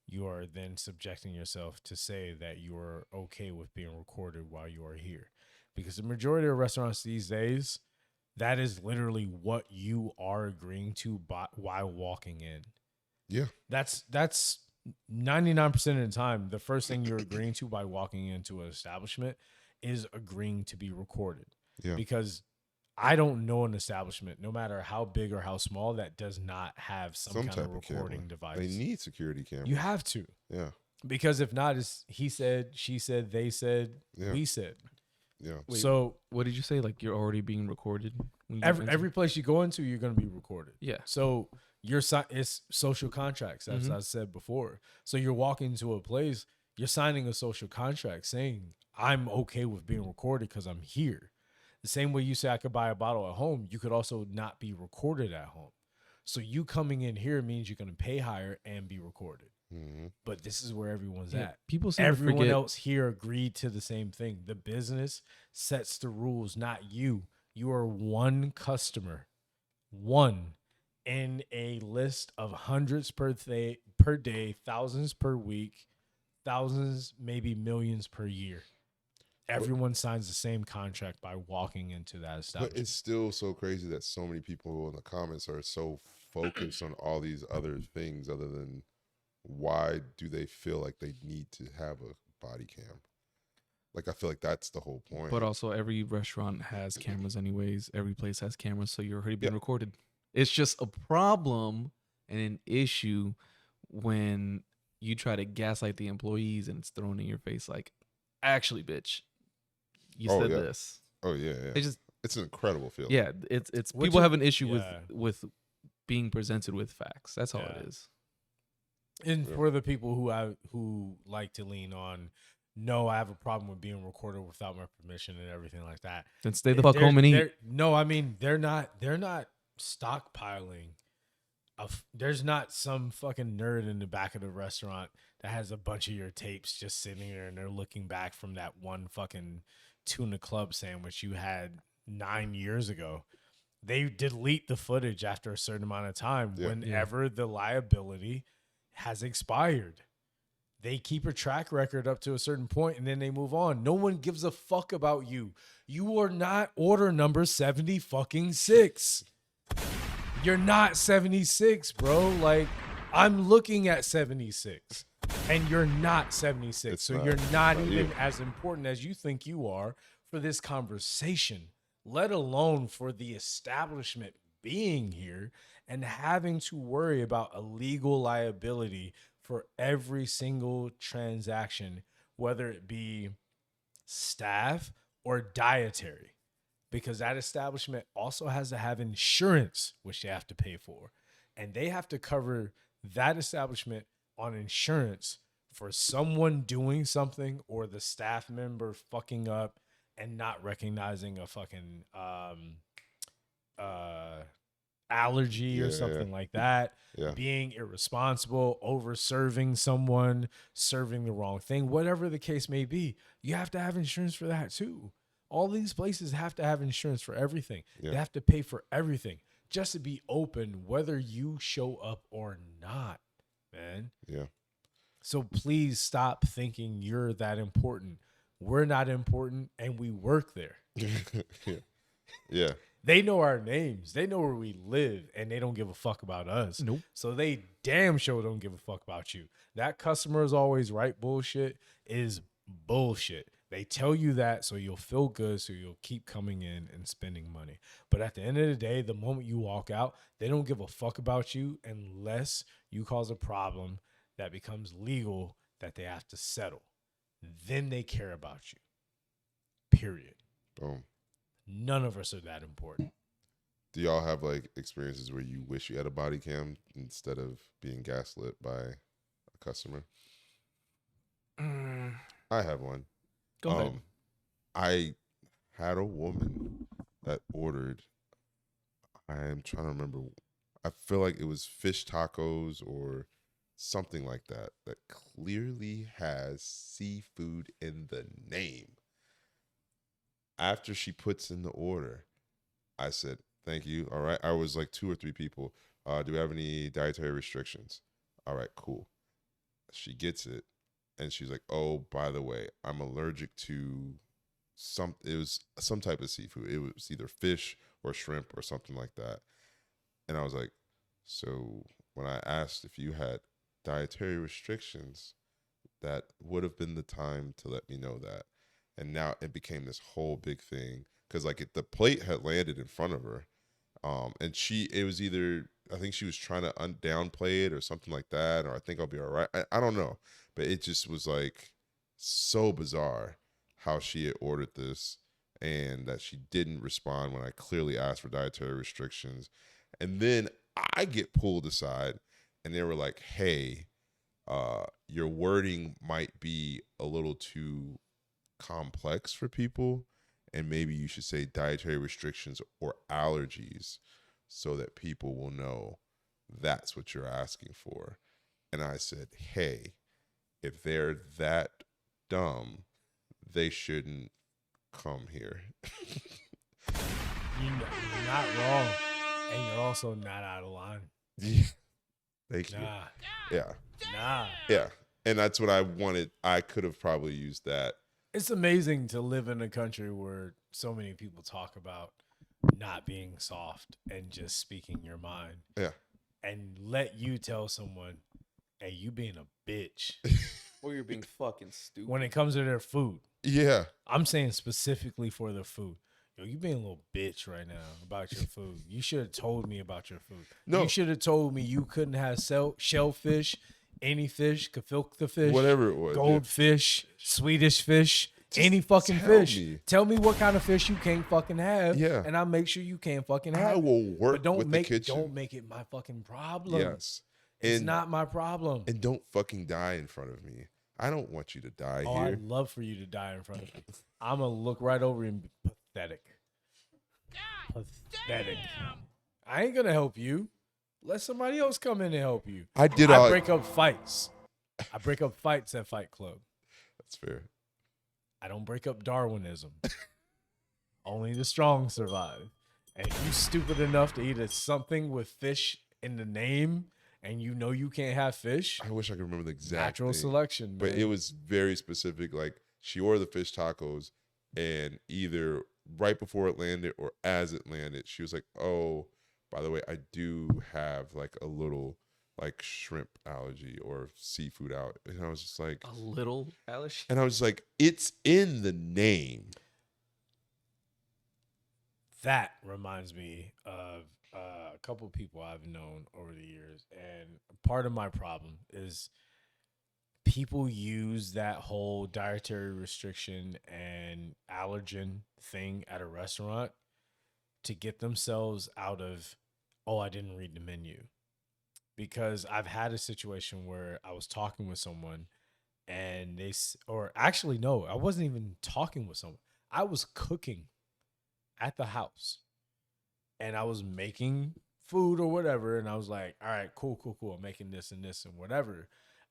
you are then subjecting yourself to say that you are okay with being recorded while you are here. Because the majority of restaurants these days, that is literally what you are agreeing to while walking in. Yeah. That's 99% of the time, the first thing you're agreeing to by walking into an establishment is agreeing to be recorded. Yeah. Because I don't know an establishment, no matter how big or how small, that does not have some kind type of of camera. recording device. They need security cameras. You have to. Yeah. Because if not, it's he said, she said, they said, Yeah. we said. Yeah. Wait, So what did you say? Like you're already being recorded? When you enter? every place you go into, you're going to be recorded. Yeah. So it's social contracts, as I said before. So you're walking to a place, you're signing a social contract saying, I'm okay with being recorded because I'm here. The same way you say I could buy a bottle at home, you could also not be recorded at home. So you coming in here means you're going to pay higher and be recorded. Mm-hmm. But this is where everyone's Yeah, at. people seem to Everyone forget. else here agreed to the same thing. The business sets the rules, not you. You are one customer, one in a list of hundreds per day, thousands per week, thousands, maybe millions per year. Everyone signs the same contract by walking into that But establishment. it's still so crazy that so many people in the comments are so focused on all these other things other than why do they feel like they need to have a body cam? Like, I feel like that's the whole point. But also, every restaurant has cameras, anyways. Every place has cameras, so you're already being Yeah. recorded. It's just a problem and an issue when you try to gaslight the employees and it's thrown in your face like, actually, bitch, you Oh, said yeah. this. Oh yeah, yeah. It's just, It's an incredible feeling. yeah, it's Which people is- have an issue yeah. with being presented with facts. That's all Yeah. it is. And Yeah. for the people who like to lean on, no, I have a problem with being recorded without my permission and everything like that. Then stay the fuck home and eat. No, I mean they're not stockpiling. There's not some fucking nerd in the back of the restaurant that has a bunch of your tapes just sitting there and they're looking back from that one fucking tuna club sandwich you had 9 years ago. They delete the footage after a certain amount of time Yeah. whenever the liability has expired. They keep a track record up to a certain point and then they move on. No one gives a fuck about you. You are not order number 70 fucking 6. You're not 76, bro. Like, I'm looking at 76 and you're not 76. It's so not. you're not Not even you. as important as you think you are for this conversation, let alone for the establishment being here and having to worry about a legal liability for every single transaction, whether it be staff or dietary, because that establishment also has to have insurance, which they have to pay for. And they have to cover that establishment on insurance for someone doing something or the staff member fucking up and not recognizing a fucking allergy or Yeah, something like that, Yeah. being irresponsible, over serving someone, serving the wrong thing, whatever the case may be. You have to have insurance for that too. All these places have to have insurance for everything. Yeah. They have to pay for everything just to be open, whether you show up or not, man. Yeah. So please stop thinking you're that important. We're not important and we work there. Yeah. Yeah. They know our names. They know where we live, and they don't give a fuck about us. Nope. So they damn sure don't give a fuck about you. That customer is always right bullshit is bullshit. They tell you that so you'll feel good, so you'll keep coming in and spending money. But at the end of the day, the moment you walk out, they don't give a fuck about you unless you cause a problem that becomes legal that they have to settle. Then they care about you. Period. Boom. None of us are that important. Do y'all have like experiences where you wish you had a body cam instead of being gaslit by a customer? I have one. Go ahead. I had a woman that ordered, I'm trying to remember, I feel like it was fish tacos or something like that, that clearly has seafood in the name. After she puts in the order, I said, thank you. All right. I was like 2 or 3 people. Do we have any dietary restrictions? All right, cool. She gets it. And she's like, oh, by the way, I'm allergic to it was some type of seafood. It was either fish or shrimp or something like that. And I was like, so when I asked if you had dietary restrictions, that would have been the time to let me know that. And now it became this whole big thing because like the plate had landed in front of her. And it was either, I think she was trying to downplay it or something like that, or I think I'll be all right. I don't know. But it just was like so bizarre how she had ordered this and that she didn't respond when I clearly asked for dietary restrictions. And then I get pulled aside and they were like, hey, your wording might be a little too complex for people, and maybe you should say dietary restrictions or allergies so that people will know that's what you're asking for. And I said, hey, if they're that dumb, they shouldn't come here. You're not wrong, and you're also not out of line. Yeah. Thank you. Nah, Yeah. nah. Yeah. And that's what I wanted. I could have probably used that. It's amazing to live in a country where so many people talk about not being soft and just speaking your mind. Yeah. And let you tell someone, hey, you being a bitch Or you're being fucking stupid. when it comes to their food. Yeah. I'm saying specifically for the food. Yo, you being a little bitch right now about your food. You should have told me about your food. No. You should have told me you couldn't have shellfish, any fish, gefilte fish, Whatever it was, yeah. goldfish, Swedish fish, Just any fucking tell fish. me. Tell me what kind of fish you can't fucking have. Yeah. And I'll make sure you can't fucking have. I will work but don't with make the kitchen. don't make it my fucking problem. Yes. It's not my problem. And don't fucking die in front of me. I don't want you to die Oh, here. I'd love for you to die in front of me. I'm gonna look right over you and be pathetic. Pathetic. I ain't gonna help you. Let somebody else come in and help you. I break up fights. I break up fights at Fight Club. That's fair. I don't break up Darwinism. Only the strong survive. And if you stupid enough to eat something with fish in the name, and you know you can't have fish, I wish I could remember the exact natural thing. selection, man. But it was very specific. Like, she ordered the fish tacos, and either right before it landed or as it landed, she was like, "Oh, by the way, I do have like a little like shrimp allergy or seafood out." And I was just like, A little allergy. and I was just like, it's in the name. That reminds me of a couple of people I've known over the years. And part of my problem is people use that whole dietary restriction and allergen thing at a restaurant to get themselves out of, oh, I didn't read the menu. Because I've had a situation where I was talking with someone and or actually, no, I wasn't even talking with someone. I was cooking at the house and I was making food or whatever. And I was like, all right, cool. I'm making this and this and whatever.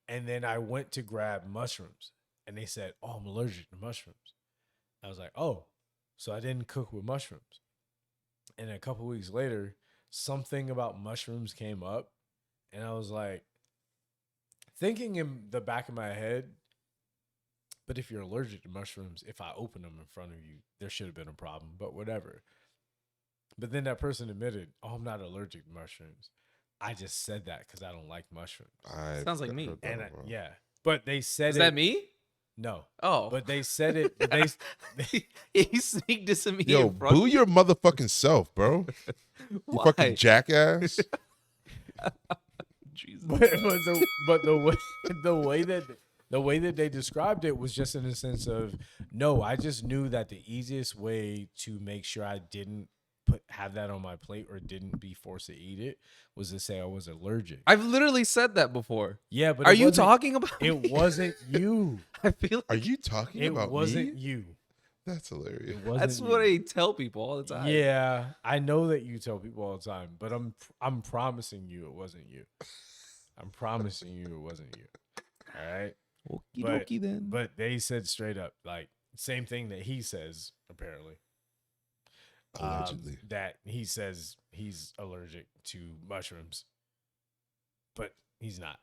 And then I went to grab mushrooms and they said, oh, I'm allergic to mushrooms. I was like, oh, so I didn't cook with mushrooms. And a couple weeks later, something about mushrooms came up. And I was like, thinking in the back of my head, but if you're allergic to mushrooms, if I open them in front of you, there should have been a problem, but whatever. But then that person admitted, oh, I'm not allergic to mushrooms. I just said that because I don't like mushrooms. Sounds like me. And yeah, but they said Is that me? No. Oh. But they said it. But they He sneaked this at me. Yo, in front boo your motherfucking self, bro. You Why? fucking jackass. Jesus. but the way that they described it was just in the sense of, no, I just knew that the easiest way to make sure I didn't have that on my plate or didn't be forced to eat it was to say I was allergic. I've literally said that before. Yeah, but are you talking about it? Me? Wasn't you? I feel Are like you talking It about wasn't me? you. That's hilarious. It wasn't that's you. what I tell people all the time. Yeah, I know that you tell people all the time, but I'm promising you it wasn't you. I'm promising you it wasn't you. All right. Okie But- dokie then. But they said straight up, like, same thing that he says, apparently. Allegedly. That he says he's allergic to mushrooms, but he's not.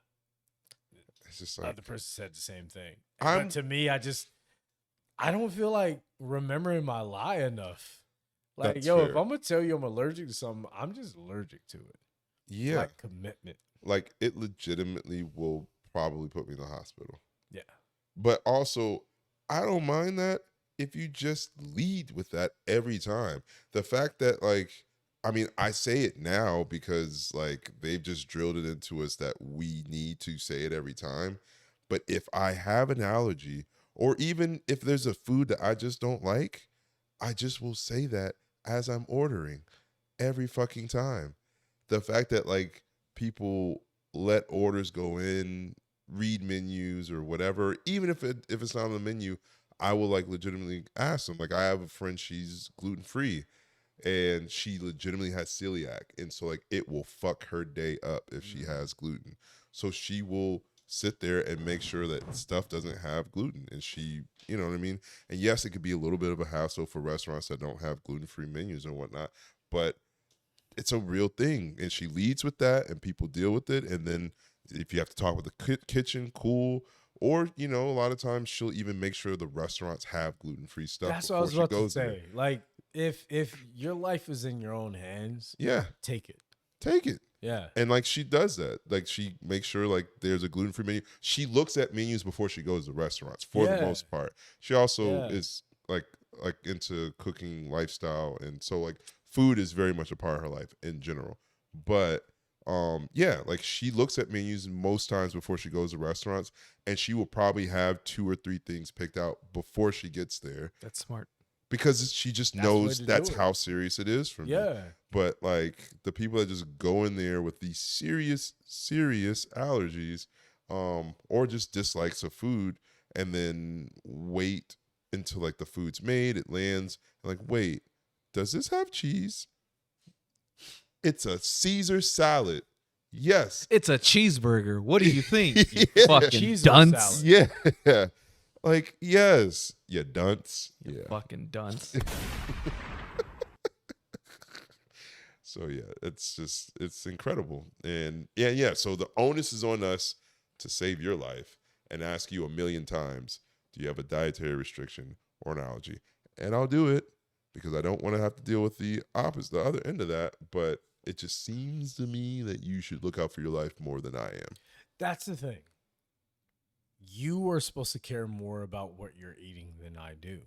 It's just The like, other person said the same thing. I'm- But to me, I don't feel like remembering my lie enough. Like, That's yo, if fair. I'm going to tell you I'm allergic to something, I'm just allergic to it. yeah. Like commitment. Like, it legitimately will probably put me in the hospital. Yeah. But also, I don't mind that if you just lead with that every time. The fact that, like, I mean, I say it now because, like, they've just drilled it into us that we need to say it every time. But if I have an allergy, or even if there's a food that I just don't like, I just will say that as I'm ordering every fucking time. The fact that, like, people let orders go in, read menus or whatever, even if it's not on the menu, I will, like, legitimately ask them. Like, I have a friend, she's gluten-free, and she legitimately has celiac, and so, like, it will fuck her day up if she has gluten. So she will sit there and make sure that stuff doesn't have gluten, and she, you know what I mean? And yes, it could be a little bit of a hassle for restaurants that don't have gluten-free menus and whatnot, but it's a real thing, and she leads with that, and people deal with it. And then if you have to talk with the kitchen, cool. Or, you know, a lot of times she'll even make sure the restaurants have gluten-free stuff. That's what I was before she about to goes there. say. Like, if your life is in your own hands, Yeah, take it. take it. Yeah. And like she does that. Like she makes sure like there's a gluten-free menu. She looks at menus before she goes to restaurants for the Yeah. most part. She also Yeah. is like into cooking lifestyle, and so like food is very much a part of her life in general. But yeah, like she looks at menus most times before she goes to restaurants, and she will probably have 2 or 3 things picked out before she gets there That's smart. because she just That's the way knows to that's do it. how serious it is for me. Yeah. But like the people that just go in there with these serious allergies, or just dislikes of food, and then wait until like the food's made, it lands, and like, wait, does this have cheese? It's a Caesar salad. Yes. It's a cheeseburger. What do you think? You Yeah. fucking Cheese dunce. salad. Yeah. Like, yes. You dunce. Yeah. Fucking dunce. So yeah, it's incredible. And yeah. So the onus is on us to save your life and ask you a million times, do you have a dietary restriction or an allergy? And I'll do it because I don't want to have to deal with the opposite, the other end of that. But it just seems to me that you should look out for your life more than I am. That's the thing. You are supposed to care more about what you're eating than I do.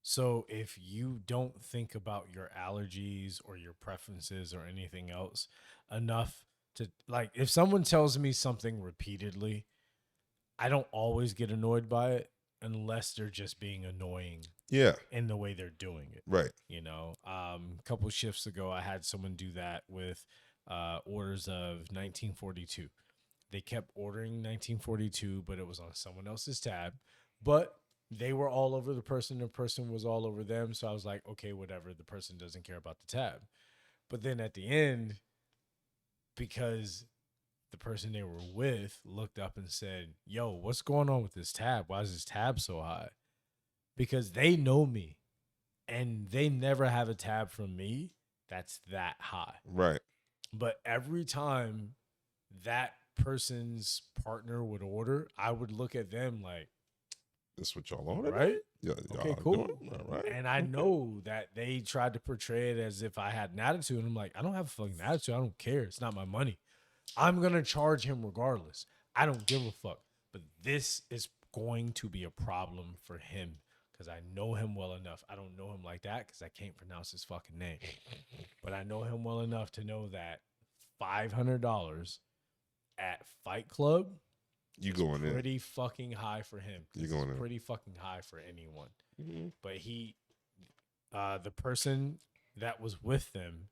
So if you don't think about your allergies or your preferences or anything else enough to, like, if someone tells me something repeatedly, I don't always get annoyed by it unless they're just being annoying Yeah. in the way they're doing it. Right. You know, a couple shifts ago, I had someone do that with orders of 1942. They kept ordering 1942, but it was on someone else's tab. But they were all over the person was all over them. So I was like, okay, whatever. The person doesn't care about the tab. But then at the end, because the person they were with looked up and said, yo, what's going on with this tab? Why is this tab so high? Because they know me and they never have a tab from me that's that high. Right. But every time that person's partner would order, I would look at them like, That's what y'all on, right? Yeah. Okay, y'all cool. doing? All right. And I know that they tried to portray it as if I had an attitude. And I'm like, I don't have a fucking attitude. I don't care. It's not my money. I'm going to charge him regardless. I don't give a fuck. But this is going to be a problem for him because I know him well enough. I don't know him like that because I can't pronounce his fucking name. But I know him well enough to know that $500 at Fight Club You going in. pretty fucking high for him. You going it's in. pretty fucking high for anyone. Mhm. But the person that was with them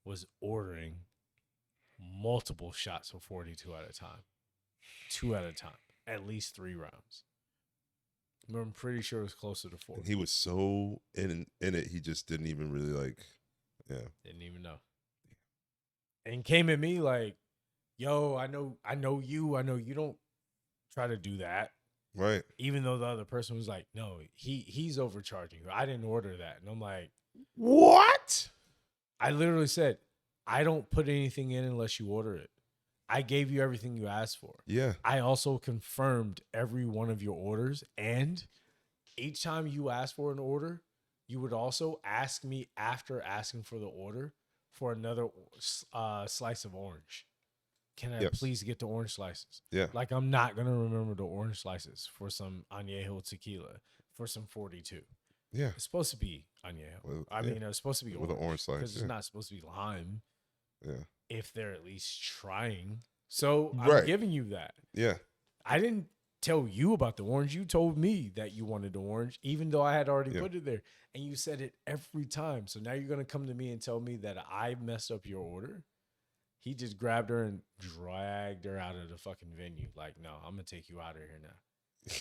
was ordering multiple shots of 42 at a time, 2 at a time, at least 3 rounds. I'm pretty sure it was closer to 4. And he was so in it, he just didn't even really like, yeah. Didn't even know. And came at me like, yo, I know you don't try to do that. Right. Even though the other person was like, no, he's overcharging you. I didn't order that. And I'm like, What? I literally said, I don't put anything in unless you order it. I gave you everything you asked for. Yeah. I also confirmed every one of your orders. And each time you asked for an order, you would also ask me after asking for the order for another slice of orange. Can I Yes. please get the orange slices? Yeah. Like, I'm not going to remember the orange slices for some Añejo tequila, for some 42. Yeah. It's supposed to be Añejo. Well, I yeah. mean, it's supposed to be With an orange slice, because yeah. it's not supposed to be lime Yeah. if they're at least trying. So Right. I'm giving you that. Yeah. I didn't tell you about the orange. You told me that you wanted the orange, even though I had already Yeah. put it there. And you said it every time. So now you're going to come to me and tell me that I messed up your order? He just grabbed her and dragged her out of the fucking venue. Like, no, I'm going to take you out of here now.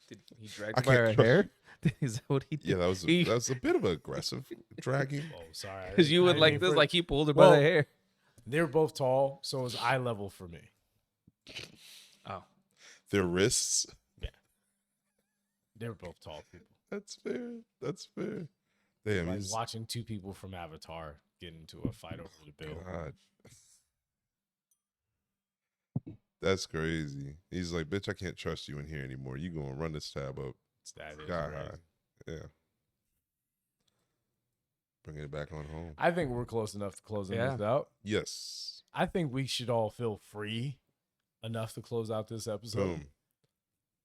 Did he drag I her by her can't trust hair? Is that what he did? Yeah, that was a bit of aggressive dragging. Oh, sorry. Because you I would didn't like mean this, for- like he pulled her by Well, the hair. They were both tall, so it was eye level for me. Oh, Their wrists. They were both tall people. That's fair. That's fair. Damn, Like he's watching 2 people from Avatar get into a fight over the bill. God. That's crazy. He's like, bitch, I can't trust you in here anymore. You gonna run this tab up. That is Sky crazy. high. Yeah. Bringing it back on home. I think we're close enough to closing Yeah. this out. Yes. I think we should all feel free enough to close out this episode. Boom.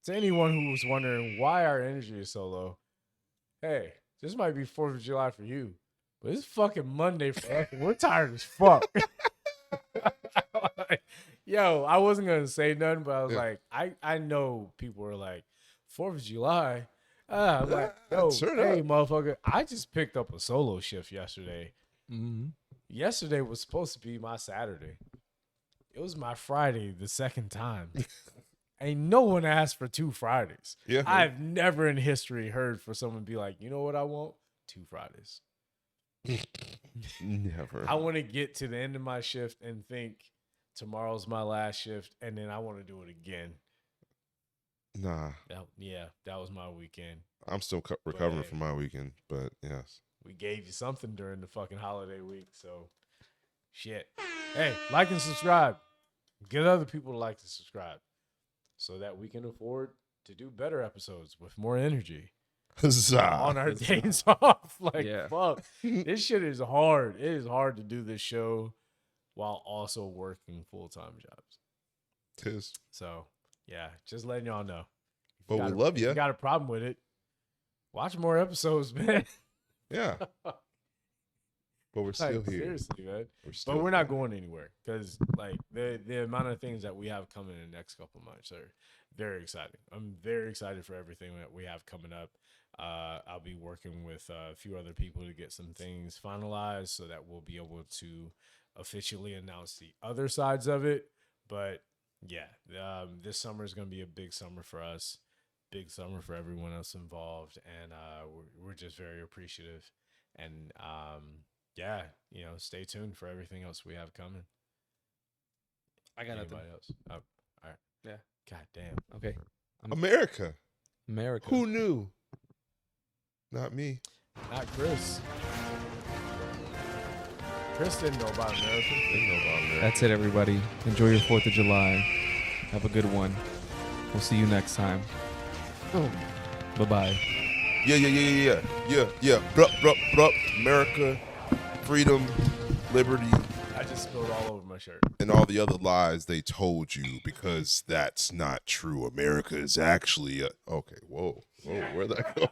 To anyone who was wondering why our energy is so low, hey, this might be 4th of July for you, but it's fucking Monday for us, and we're tired as fuck. Yo, I wasn't gonna say nothing, but I was like, I know people are like, 4th of July. I'm like, yo, hey, motherfucker, I just picked up a solo shift yesterday. Mm-hmm. Yesterday was supposed to be my Saturday. It was my Friday the second time. Ain't no one asked for 2 Fridays. Yeah. I've never in history heard for someone be like, you know what I want? 2 Fridays. Never. I want to get to the end of my shift and think tomorrow's my last shift, and then I want to do it again. Nah. That was my weekend. I'm still recovering from my weekend, but yes. We gave you something during the fucking holiday week, so shit. Hey, like and subscribe. Get other people to like and subscribe so that we can afford to do better episodes with more energy Huzzah. on our days off. Like, Yeah. fuck. This shit is hard. It is hard to do this show while also working full-time jobs. Tis. So, yeah, just letting y'all know. But we love If you. you got a problem with it, watch more episodes, man. Yeah. But we're still Like, here. seriously, man. We're We're not going anywhere because, like, the amount of things that we have coming in the next couple of months are very exciting. I'm very excited for everything that we have coming up. I'll be working with a few other people to get some things finalized so that we'll be able to officially announce the other sides of it. But yeah, this summer is going to be a big summer for us, big summer for everyone else involved, and we're just very appreciative. And yeah, stay tuned for everything else we have coming. I got Anybody nothing. else? Oh, all right. Yeah. God damn. Okay. America. America. Who knew? Not me. Not Chris. Chris didn't know about America. Didn't know about America. That's it, everybody. Enjoy your 4th of July. Have a good one. We'll see you next time. Bye-bye. Yeah. Bruh. America, freedom, liberty, I just spilled all over my shirt. and all the other lies they told you because that's not true. America is actually okay. Whoa, where'd that go?